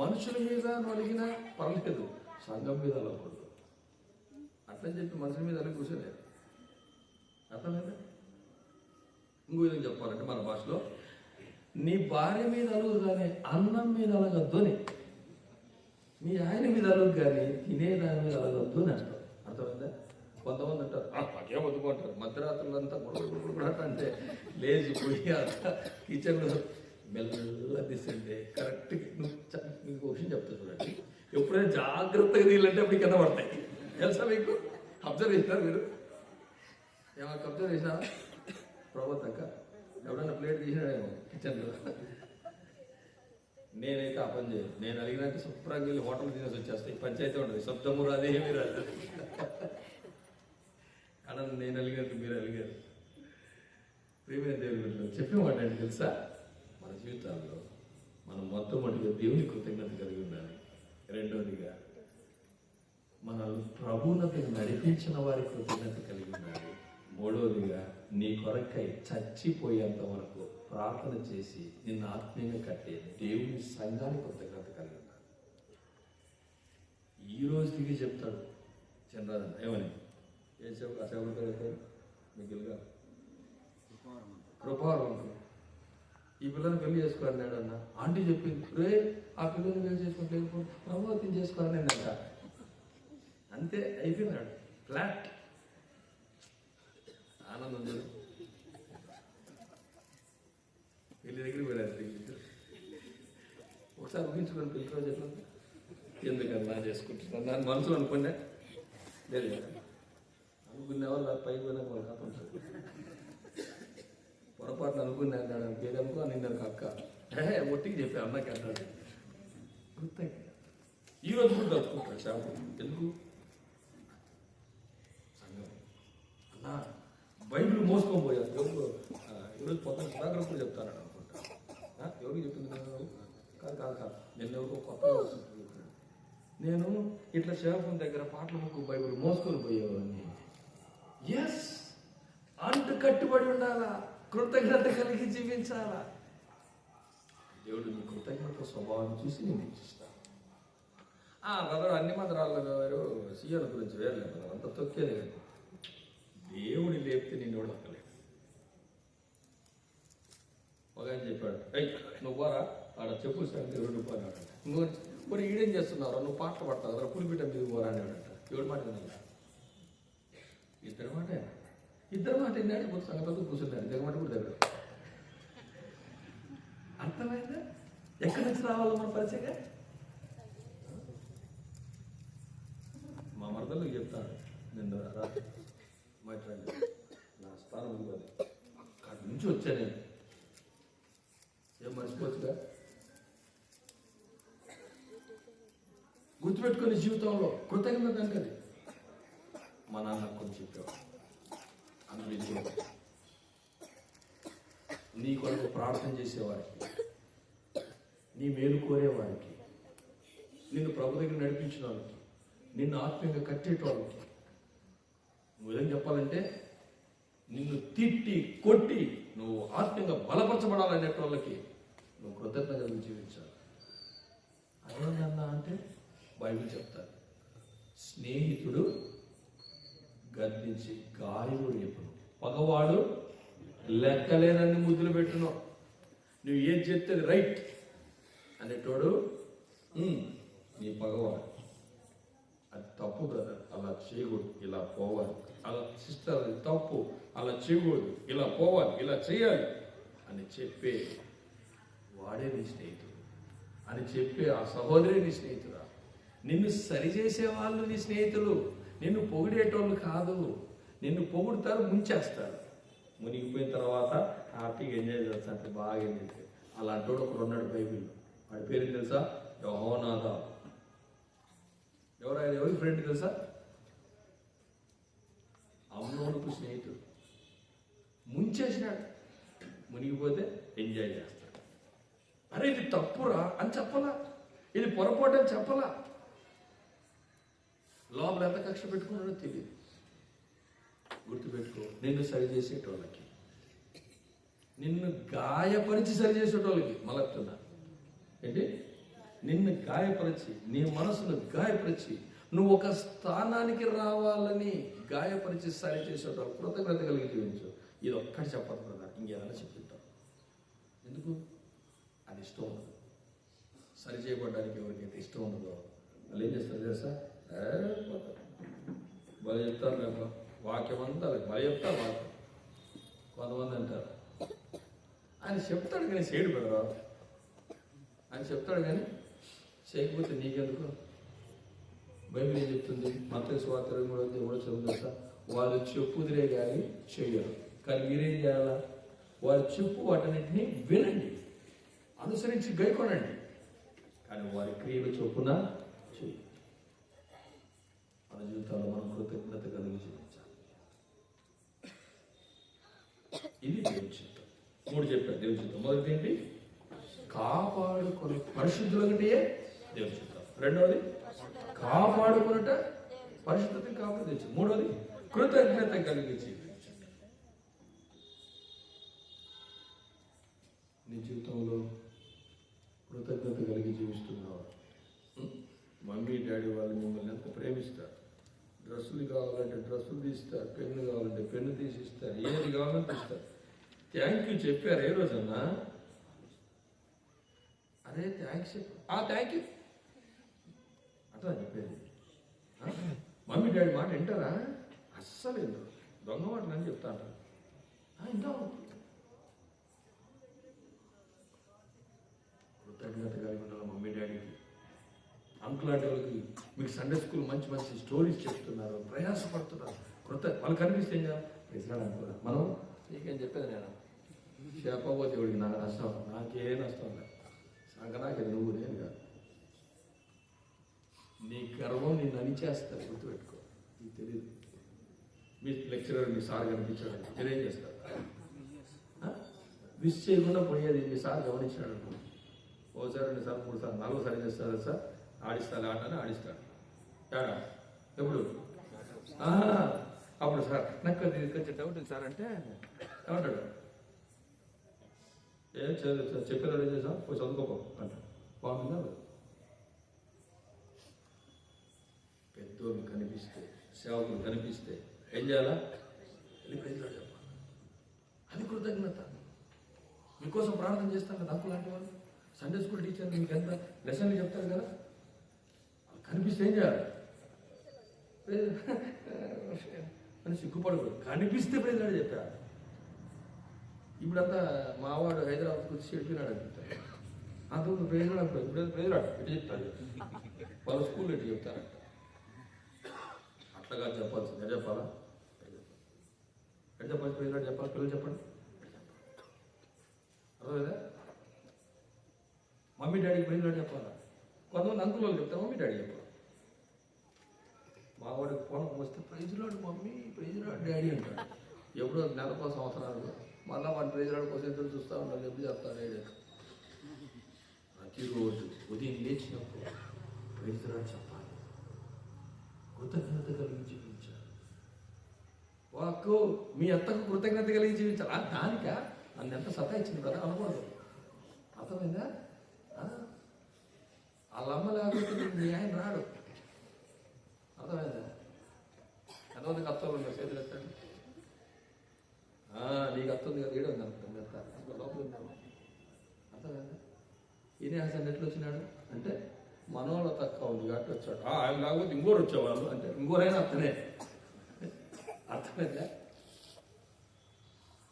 మనుషుల మీద అలిగినా పర్లేదు, సంఘం మీద అలగకూడదు. అట్లని చెప్పి మనుషుల మీద అలిగి కూర్చోలేదు. అర్థమైందా? ఇంకో విధంగా చెప్పాలంటే మన భాషలో, నీ భార్య మీద అలుగు కానీ అన్నం మీద అలగద్దు అని, మీ ఆయన మీద అలుగు కానీ తినే దాని మీద అలగద్దు అని అంటారు. అర్థమైందా? కొంతమంది అంటారు నాకేం వద్దుకుంటారు, మధ్యరాత్రులంతా గుడుగుడు అంటే లేచి పోయి కిచెన్లో మెల్లగా తీసంటే కరెక్ట్గా మీకు విషయం చెప్తా చూడండి. ఎప్పుడైనా జాగ్రత్తగా తీయాలంటే అప్పుడు కింద పడతాయి. తెలుసా మీకు? అబ్జర్వ్ చేస్తారు మీరు? ఏమైనా అబ్జర్వ్ చేసినారా? ప్రభుత్వంక ఎవడైనా ప్లేట్ తీసినాడేమో కిచెన్లో. నేనైతే ఆ పని చేయను. నేను అడిగినట్టు శుభ్రంగా వెళ్ళి హోటల్ తినేసి వచ్చేస్తాయి. పంచాయతీ ఉంటుంది, శబ్దము రాదు, ఏమీ రాదు. అలా నేను అలిగినట్టు మీరు అలిగారు. ప్రియమైన దేవుడు చెప్పేవాడు అంటే తెలుసా, మన జీవితాల్లో మనం మొట్టమొదటిగా దేవుని కృతజ్ఞత కలిగి ఉండాలి. రెండవదిగా మనల్ని ప్రభువునకు నడిపించిన వారి కృతజ్ఞత కలిగి ఉండాలి. మూడవదిగా నీ కొరకై చచ్చిపోయేంత వరకు ప్రార్థన చేసి నిన్ను ఆత్మీయంగా కట్టే దేవుని సంఘానికి కృతజ్ఞత కలిగి ఉన్నాడు. ఈ రోజు దిగి చెప్తాడు చంద్రాదన్న ఏమని ఏ చెప్పారు మిగిలిగా కృపావరం ఈ పిల్లని పెళ్లి చేసుకోవాలన్నాడు అన్న. ఆంటీ చెప్పింది రే ఆ పిల్లని పెళ్లి చేసుకుంటే ప్రభావితం చేసుకోవాలని అంట. అంతే అయిపోయినాడు ఫ్లాట్. ఆనందం చూడు. పెళ్లి దగ్గరికి వెళ్ళారు. ఒకసారి ఊహించుకొని పెళ్లి రోజు ఎట్లా ఎందుకన్నా చేసుకుంటున్నాను దాని మనసులో అనుకున్నా లేదు అనుకునే వాళ్ళు పైకి పోయినా వాళ్ళు కథ ఉంటుంది. పొరపాటున అనుకున్నా అన్నాడు పేరనుకో అని నాకు అక్క ఒట్టికి చెప్పి అన్నకి అన్నాడు. గుర్తు ఈరోజు కూడా తలుచుకుంటాడు శాపం. ఎందుకు సంఘం అన్నా బైబిల్ మోసుకొని పోయారు. ఎవరు ఈరోజు పొద్దున సుధాకర్ కూడా చెప్తాను అనుకుంటా. ఎవరికి చెప్పింది కాదు నేను ఎవరికో కొత్త నేను ఇట్లా శాపం దగ్గర పాటల ముక్కు బైబిల్ మోసుకొని పోయేవాడిని. ఎస్ అంటు కట్టుబడి ఉండాలా, కృతజ్ఞత కలిగి జీవించాలా. దేవుడు నీ కృతజ్ఞత స్వభావాన్ని చూసి నేను ఇచ్చిస్తాను. బ్రదర్ అన్ని మందిరాల్లో వారు సీఎల గురించి వేరలేదు బ్రదర్, అంత తొక్కేది కదా. దేవుడి లేపితే నేను ఒక్కలేదు. ఒక ఆయన చెప్పాడు నువ్వు పోరా ఆడ చెప్పులు సంగతి రూపాయలు మరి ఈడేం చేస్తున్నావు నువ్వు పాటలు పడతావు కదా పులిపిట్ట మీద పోరా అన్నాడంట. ఎవరి మాట విన్నా ఇద్దరు మాట విన్నాడు. ఇప్పుడు సంగతితో కూర్చున్నాడు. జగమాట కూడా దగ్గర అర్థమైందా ఎక్కడి నుంచి రావాలో మన పరిచయగా. మా మరదలు చెప్తాడు నిన్న మాట్లాడి నా స్థానం ఇవ్వాలి అక్కడి నుంచి వచ్చా నేను. ఏం మర్చిపోవచ్చుగా గుర్తుపెట్టుకునే జీవితంలో కృతజ్ఞత అంటే మా నాన్న కొన్ని చెప్పేవాడు. అందులో నీ కొరకు ప్రార్థన చేసేవారికి, నీ మేలు కోరేవారికి, నిన్ను ప్రభు దగ్గర నడిపించిన వాళ్ళకి, నిన్ను ఆత్మీయంగా కట్టేటోళ్ళకి నువ్వేం చెప్పాలంటే నిన్ను తిట్టి కొట్టి నువ్వు ఆత్మీయంగా బలపరచబడాలనేటోళ్ళకి నువ్వు కృతజ్ఞతగా జీవించాలి. అదేంటన్నా అంటే బైబిల్ చెప్తారు స్నేహితుడు గద్దించి గాయలు రేపును, పగవాడు లెక్కలేనన్ని ముద్దులు పెట్టును. నువ్వు ఏం చెప్తే రైట్ అనేటోడు నీ పగవాడు. అది తప్పు బ్రదర్, అలా చేయకూడదు, ఇలా పోవాలి. అలా సిస్టర్ అది తప్పు, అలా చేయకూడదు, ఇలా పోవాలి, ఇలా చేయాలి అని చెప్పే వాడే నీ స్నేహితుడు అని చెప్పే ఆ సహోదరి నీ స్నేహితుడా. నిన్ను సరిచేసే వాళ్ళు నీ స్నేహితులు, నిన్ను పొగిడేటోళ్ళు కాదు. నిన్ను పొగుడుతారు, ముంచేస్తారు. మునిగిపోయిన తర్వాత హ్యాపీగా ఎంజాయ్ చేస్తాడు, బాగా ఎంజాయ్ చేస్తాడు. అలాంటి వాడు ఒకడు ఉన్నాడు బైబిల్లో. వాడి పేరు తెలుసా? యెహోనాదాబు. ఎవరి ఫ్రెండ్ తెలుసా? అమ్నోనుకు స్నేహితుడు. ముంచేసినాడు, మునిగిపోతే ఎంజాయ్ చేస్తాడు. అరే ఇది తప్పురా అని చెప్పలా, ఇది పొరపాటు అని చెప్పలా. లోపల ఎంత కక్ష పెట్టుకున్నాడో తెలియదు. గుర్తుపెట్టుకో, నిన్ను సరిచేసేటోళ్ళకి, నిన్ను గాయపరిచి సరిచేసేటోళ్ళకి మలపుతున్నా ఏంటి, నిన్ను గాయపరిచి నీ మనసును గాయపరిచి నువ్వు ఒక స్థానానికి రావాలని గాయపరిచి సరి చేసేటోళ్ళు కృతజ్ఞత కలిగి జీవించు. ఇది ఒక్కటి చెప్పదు కదా, ఇంకేదైనా చెప్తుంటావు. ఎందుకు? అది ఇష్టం ఉండదు. సరి చేయబడ్డానికి ఎవరికైతే ఇష్టం ఉండదో వాళ్ళు ఏం చేస్తారు తెలుసా? భలే చెప్తారు లేక వాక్యం అంతా భలే చెప్తారు. వాక్యం కొంతమంది అంటారు ఆయన చెప్తాడు కానీ చేయడు కదా, ఆయన చెప్తాడు కానీ చేయకపోతే నీకెందుకు? బైబిల్ ఏం చెప్తుంది? మత్తయి సువార్త 23:7 తెలుసా? వాళ్ళు చెప్పుదిరే కానీ చెయ్యరు. కానీ మీరేం చేయాలా? వారు చెప్పు వాటన్నిటిని వినండి, అనుసరించి గైకొనండి, కానీ వారి క్రియలు చొప్పున చెయ్యి. మన జీవితాల్లో మనం కృతజ్ఞత కలిగి జీవించాలి. ఇది దేవుని చిత్తం. 3 చెప్పారు దేవుని చిత్తం. మొదటి ఏంటి? కాపాడుకొని పరిశుద్ధులకంటే దేవుని చిత్తం. రెండవది కాపాడుకున్నట పరిశుద్ధతని కాపాడు. మూడవది కృతజ్ఞత కలిగి జీవించండి. తీసిస్తారు, పెన్ను కావాలంటే పెన్ను తీసిస్తారు, ఏది కావాలంటే ఇస్తారు. థ్యాంక్ యూ చెప్పారు ఏ రోజన్నా? అరే థ్యాంక్స్ థ్యాంక్ యూ అట్లా చెప్పేది. మమ్మీ డాడీ మాట వింటారా? అస్సలు వినరు. దొంగ మాట అని చెప్తా అంటారు. వింటాము. కృతజ్ఞత కలిగి ఉండాలి మమ్మీ డాడీకి, అంకుల్ ఆంటీ వాళ్ళకి. మీకు సండే స్కూల్ మంచి మంచి స్టోరీస్ చెప్తున్నారు, ప్రయాసపడుతున్నారు. వాళ్ళు కనిపిస్తే ఏం చేయాలి అనుకున్నా మనం. నీకేం చెప్పేది నేను చేపబోతే దేవుడికి నాకు నష్టం, నాకే నష్టం లేదు. సంకనాకి నువ్వు నేను కాదు. నీ గర్వం నిన్ను అనిచేస్తారు, గుర్తుపెట్టుకో. నీకు తెలియదు. మీ లెక్చరర్ మీ సార్ కనిపించాడు, మీరేం చేస్తారు? విష్ చేయకుండా పోయేది మీ సార్ గమనించాడు. ఓసారి 2 సార్లు 3 సార్లు 4 సార్లు చేస్తారు సార్, ఆడిస్తాను ఆటని ఆడిస్తాడు. ఏడా ఎప్పుడు? అప్పుడు సార్ నాకు కొంచెం డౌట్ ఉంది సార్ అంటే ఏమంటాడు? ఏం చదువు సార్, చెప్పేది ఏం చేసాం, పోయి చదువుకోపో అంట. బాగుంటుందా? పెద్దోళ్ళు కనిపిస్తే, సేవకులు కనిపిస్తే ఏం చేయాలా? వెళ్ళి ప్రైజ్లాడు చెప్పాలి. అది కృతజ్ఞత. మీకోసం ప్రార్థన చేస్తాను కదా అంకుల్ లాంటి వాళ్ళు, సండే స్కూల్ టీచర్, మీకు ఎంత లెసన్లు చెప్తారు కదా. కనిపిస్తే ఏం చేయాలి? అని సిగ్గుపడకూడదు. కనిపిస్తే ప్రైజ్లాడు చెప్పారు. ఇప్పుడంతా మావాడు హైదరాబాద్కి వచ్చి చెడిపోయినాడు అంటారు. అంతకుముందు ప్రైజ్లాడు, ఇప్పుడు ప్రైజ్లాడు ఎటు చెప్తాడు? వాళ్ళ స్కూల్లో ఎటు చెప్తారంట. అట్లాగా చెప్పాల్సింది. చెప్పాలా? ఎటు చెప్పాల్సి ప్రైజ్లాడు చెప్పాలి? పిల్లలు చెప్పండి. అర్థమైందా? మమ్మీ డాడీకి ప్రైజ్లాడు చెప్పాలా? కొంతమంది అంకుల్ వాళ్ళు చెప్తారు, మమ్మీ డాడీ చెప్పాలి. మావాడికి పోవడం వస్తే ప్రైజ్లాడు మమ్మీ, ప్రైజ్లాడు డాడీ అంటాడు. ఎప్పుడో నెలకో సంవత్సరాలు మళ్ళీ వాడి ప్రైజ్లాడు కోసం ఎదురు చూస్తూ ఉంటాను. ఎప్పుడు చెప్తాను డాడీ? ప్రతిరోజు ఉదయం లేచినప్పుడు ప్రైజ్లాడు చెప్పాలి. కృతజ్ఞత కలిగి జీవించాలి. వాక్కు మీ అత్తకు కృతజ్ఞత కలిగి జీవించాలి. దానిక నన్ను ఎంత సతాయించింది కదా అనకూడదు. అర్థమైందా? వాళ్ళ అమ్మ లేకపోతే నీకు మీ ఆయన రాడు. అర్థమైందా? ఎంతమందికి అత్తలు ఉన్నారు? చేతులు ఎత్తండి. నీకు అత్తుంది కదా, ఏడు ఉంది అనుకుంటుంది ఎంత లోపల ఉన్నాము. అర్థమైందా? ఈయన హాసన్ ఎట్లా వచ్చినాడు అంటే మనోళ్ళ తక్కువ ఉంది కాబట్టి వచ్చాడు. ఆయన లేకపోతే ఇంకోరు వచ్చేవాళ్ళు అంటే ఇంకోరైనా అత్తనే. అర్థమైందా?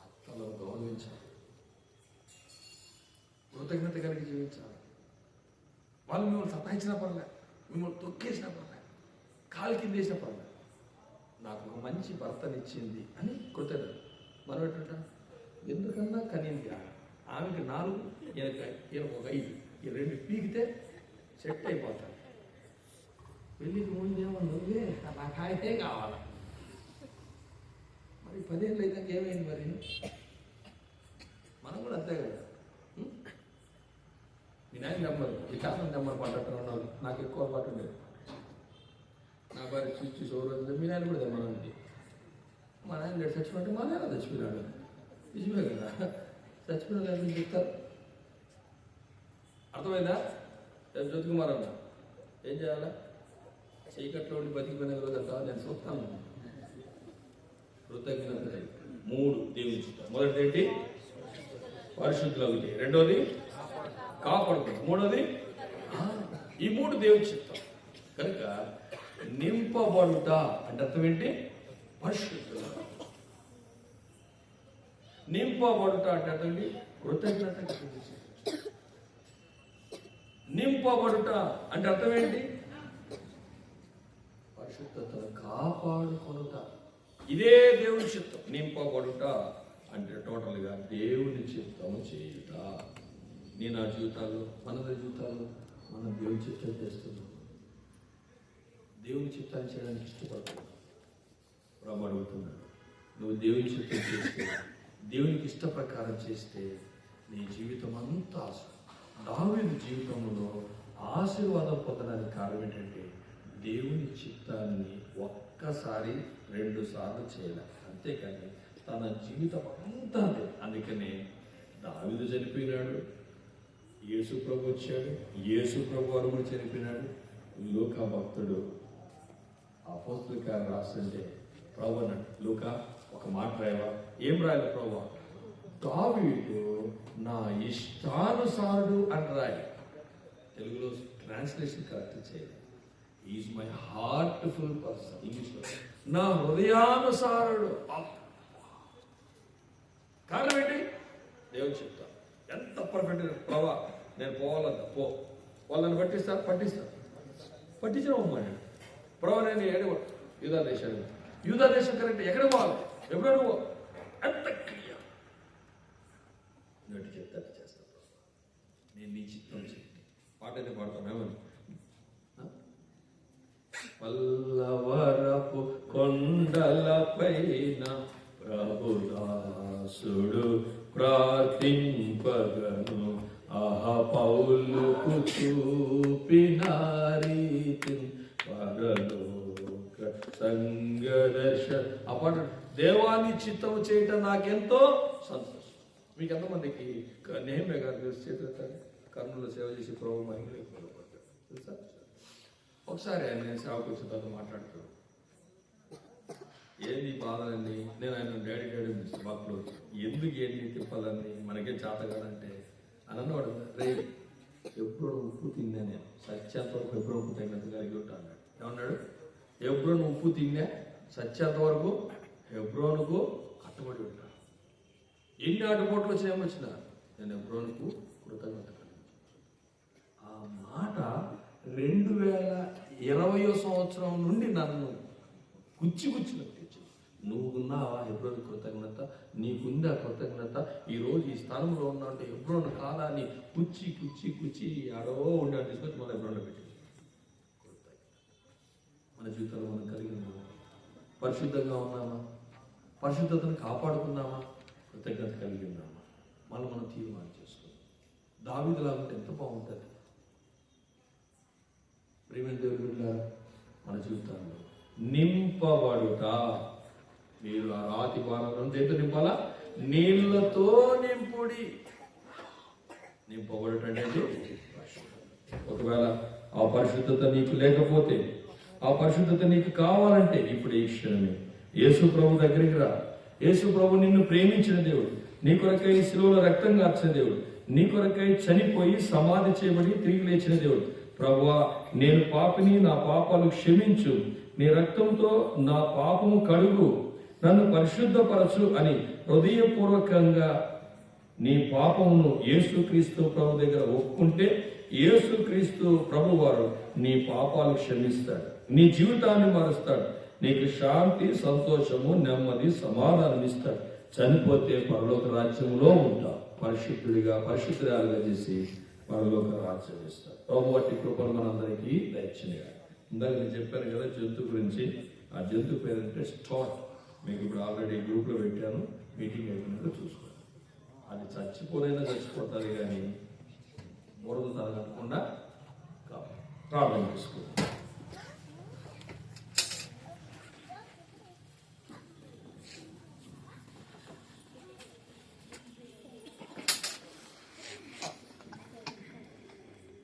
అత్తలో గౌరవించాలి, కృతజ్ఞత కలిగి జీవించాలి. వాళ్ళు మిమ్మల్ని సతాయించినా పర్లే, మిమ్మల్ని తొక్కేసినా పర్లే, కాలు కింద వేసినా పర్లే, నాకు ఒక మంచి భర్తనిచ్చింది అని కృతజ్ఞత. మనం ఏంటంట? ఎందుకన్నా కనింది ఆమెకి 4, ఈయనకు ఒక 5, ఈ 2 పీకితే సెట్ అయిపోతాడు. పెళ్ళికి ముందేమో నువ్వే నాకు ఆయనే కావాలా. మరి 10 ఏళ్ళు అయితే ఏమైంది? మరి మనం కూడా అంతే కదా. మీ నాయన నెమ్మది, ఈ కాలం నెమ్మది పడ్డట్టు ఉన్నాడు. నాకు ఎక్కువ పాటు ఉండేది. నా భార్య చూసి రోజు మీ నాయన కూడా తెమ్మనండి. మా నాయన లేడు చచ్చిపోతే మా నాయన చచ్చిపోయినాడు. నిజమే కదా, చచ్చిపోయిన లేదని చెప్తారు. అర్థమైందా? జ్యోతికుమార్ అన్న ఏం చేయాలా? చీకట్లో ఉండి బతికిపోయిన రోజు అంతా నేను చూస్తాను. కృతజ్ఞత 3 దేవుని చిత్తం. మొదటిది ఏంటి? పరిశుద్ధులు. రెండోది కాపాడుకోవడం. మూడోది ఈ 3 దేవుని చిత్తం. కనుక నింపబడుట అంటే అర్థం ఏంటి? పరిశుద్ధులు. నింపబడుట అంటే అర్థం ఏంటి? కృతజ్ఞత. నింపబడుట అంటే అర్థం ఏంటి? పరిశుద్ధతను కాపాడుకొనుట. ఇదే దేవుని చిత్తం. నింపబడుట అంటే టోటల్గా దేవుని చిత్తము చేయుట. నేను నా జీవితాల్లో, మనది జీవితాల్లో మనం దేవుని చిత్తం చేస్తున్నాం. దేవుని చిత్తాన్ని చేయడానికి ఇష్టపడుతున్నాం. ప్రభు అడుగుతున్నాడు, నువ్వు దేవుని చిత్తం చేస్తే, దేవునికి ఇష్ట ప్రకారం చేస్తే నీ జీవితం అంతా. దావీదు జీవితంలో ఆశీర్వాదం పొందడానికి కారణం ఏంటంటే దేవుని చిత్తాన్ని ఒక్కసారి 2 సార్లు చేయాలి, అంతేకాని తన జీవితం అంతా అదే. అందుకనే దావీదు చనిపోయినాడు, యేసు ప్రభు వచ్చాడు, యేసు ప్రభు వారు కూడా చనిపోయినాడు. లూకా భక్తుడు అపోస్తలుగా రాస్తుంటే ప్రభు అన్నాడు, లూకా ఒక మాట రాయవా? ఏం రాయాలి ప్రభు? దావీదు నా ఇష్టానుసారుడు అని రాయి. తెలుగులో ట్రాన్స్లేషన్ కరెక్ట్ చేయాలి. Is my heartful person. ఇంగ్లీష్లో నా హృదయానుసారుడు. కారణం ఏంటి? దేవుడు చెప్తాను ఎంత పర్ఫెక్ట్. ప్రభా నేను పోవాలంట, పో. వాళ్ళని పట్టిస్తారు, పట్టించడం అమ్మాడు. ప్రభా నేను ఏడు యూదా దేశం కరెక్ట్. ఎక్కడ పోవాలి? ఎప్పుడో నువ్వు ఎంత క్లియర్ నోటి చెప్తే అట్లా చేస్తాను. నేను నీ చిత్తం చెప్తే పాట అయితే పాడతాను. పల్లవరపు కొండలపైన ప్రభుదాసుడు ప్రార్థింపగను, ఆహ పౌలుకు చూపిన రీతి పరలోక సంగదర్శ. ఆ పాట దేవాన్ని చిత్తము చేయటం నాకెంతో సంతోషం. మీకు ఎంతమందికి నేమే గారు చేతులు కర్నూలు సేవ చేసి ప్రభు మహిళలు తెలుసా? ఒకసారి ఆయన సేవకు వచ్చిన తర్వాత మాట్లాడుతాడు, ఏంది బాధలన్నీ. నేను ఆయన డాడీ బాక్లో ఎందుకు ఏంటి తిప్పాలని మనకే చేతగాడంటే అని అన్నవాడు. రే ఎప్పుడు ఉప్పు తిన్నా నేను సత్యాంత వరకు ఎప్పుడు ఉప్పు తగినంత కలిగి ఉంటా అన్నాడు. ఏమన్నాడు? ఎబ్రోను ఉప్పు తిన్నా సత్యాంత వరకు ఎబ్రోనుకు కట్టుబడి ఉంటాను. ఎన్ని ఆటుపోట్లు వచ్చినా నేను ఎబ్రోనుకు కృతజ్ఞత కలిగి. ఆ మాట 2020 సంవత్సరం నుండి నన్ను గుచ్చినట్టు. నువ్వు ఉన్నావా హెబ్రోను కృతజ్ఞత? నీకుందా కృతజ్ఞత? ఈరోజు ఈ స్థానంలో ఉన్నా అంటే హెబ్రోను కాలాన్ని కుచ్చి ఆడో ఉండాలని తీసుకొచ్చి మన హెబ్రోన్లో పెట్టి మన జీవితంలో మనం కలిగి ఉన్నామా? పరిశుద్ధంగా ఉన్నామా? పరిశుద్ధతను కాపాడుకున్నామా? కృతజ్ఞత కలిగి ఉన్నామా? మనం తీర్మానం చేసుకున్నాం. దావీదులాగా ఎంత బాగుంటుంది. ప్రియమైన దేవుడు మన జీవితంలో నింపబడుట. మీరు ఆ రాతి బాణం దేంతో నింపాలా? నీళ్లతో నింపుడి. నింపబడుట అంటే ఒకవేళ ఆ పరిశుద్ధత నీకు లేకపోతే, ఆ పరిశుద్ధత నీకు కావాలంటే ఇప్పుడు ఈ క్షణమే యేసు ప్రభు దగ్గరికి రా. యేసు ప్రభు నిన్ను ప్రేమించిన దేవుడు, నీ కొరకై శిలువలో రక్తం కార్చిన దేవుడు, నీ కొరకై చనిపోయి సమాధి చేయబడి తిరిగి లేచిన దేవుడు. ప్రభువా నేను పాపిని, నా పాపాలు క్షమించు, నీ రక్తంతో నా పాపము కడుగు, నన్ను పరిశుద్ధపరచు అని హృదయపూర్వకంగా నీ పాపమును యేసుక్రీస్తు ప్రభు దగ్గర ఒప్పుకుంటే యేసుక్రీస్తు ప్రభు వారు నీ పాపాలు క్షమిస్తాడు, నీ జీవితాన్ని మారుస్తాడు, నీకు శాంతి, సంతోషము, నెమ్మది, సమాధానం ఇస్తాడు. చనిపోతే పరలోక రాజ్యంలో ఉంటావు. పరిశుద్ధురాలుగా చేసి పరలోక రాజ్యం ఇస్తాడు. ప్రభు వాటి కృపను మనందరికీ దయచేయగా. ఇందాక నేను చెప్పాను కదా జంతు గురించి. ఆ జంతు పేరంటే స్టాట్. మీకు ఇప్పుడు ఆల్రెడీ గ్రూప్లో పెట్టాను, మీటింగ్ అయిపోయినాక చూసుకోండి. అది చచ్చిపోతుంది కానీ బురద తరగకుండా ప్రాబ్లం చేసుకోండి.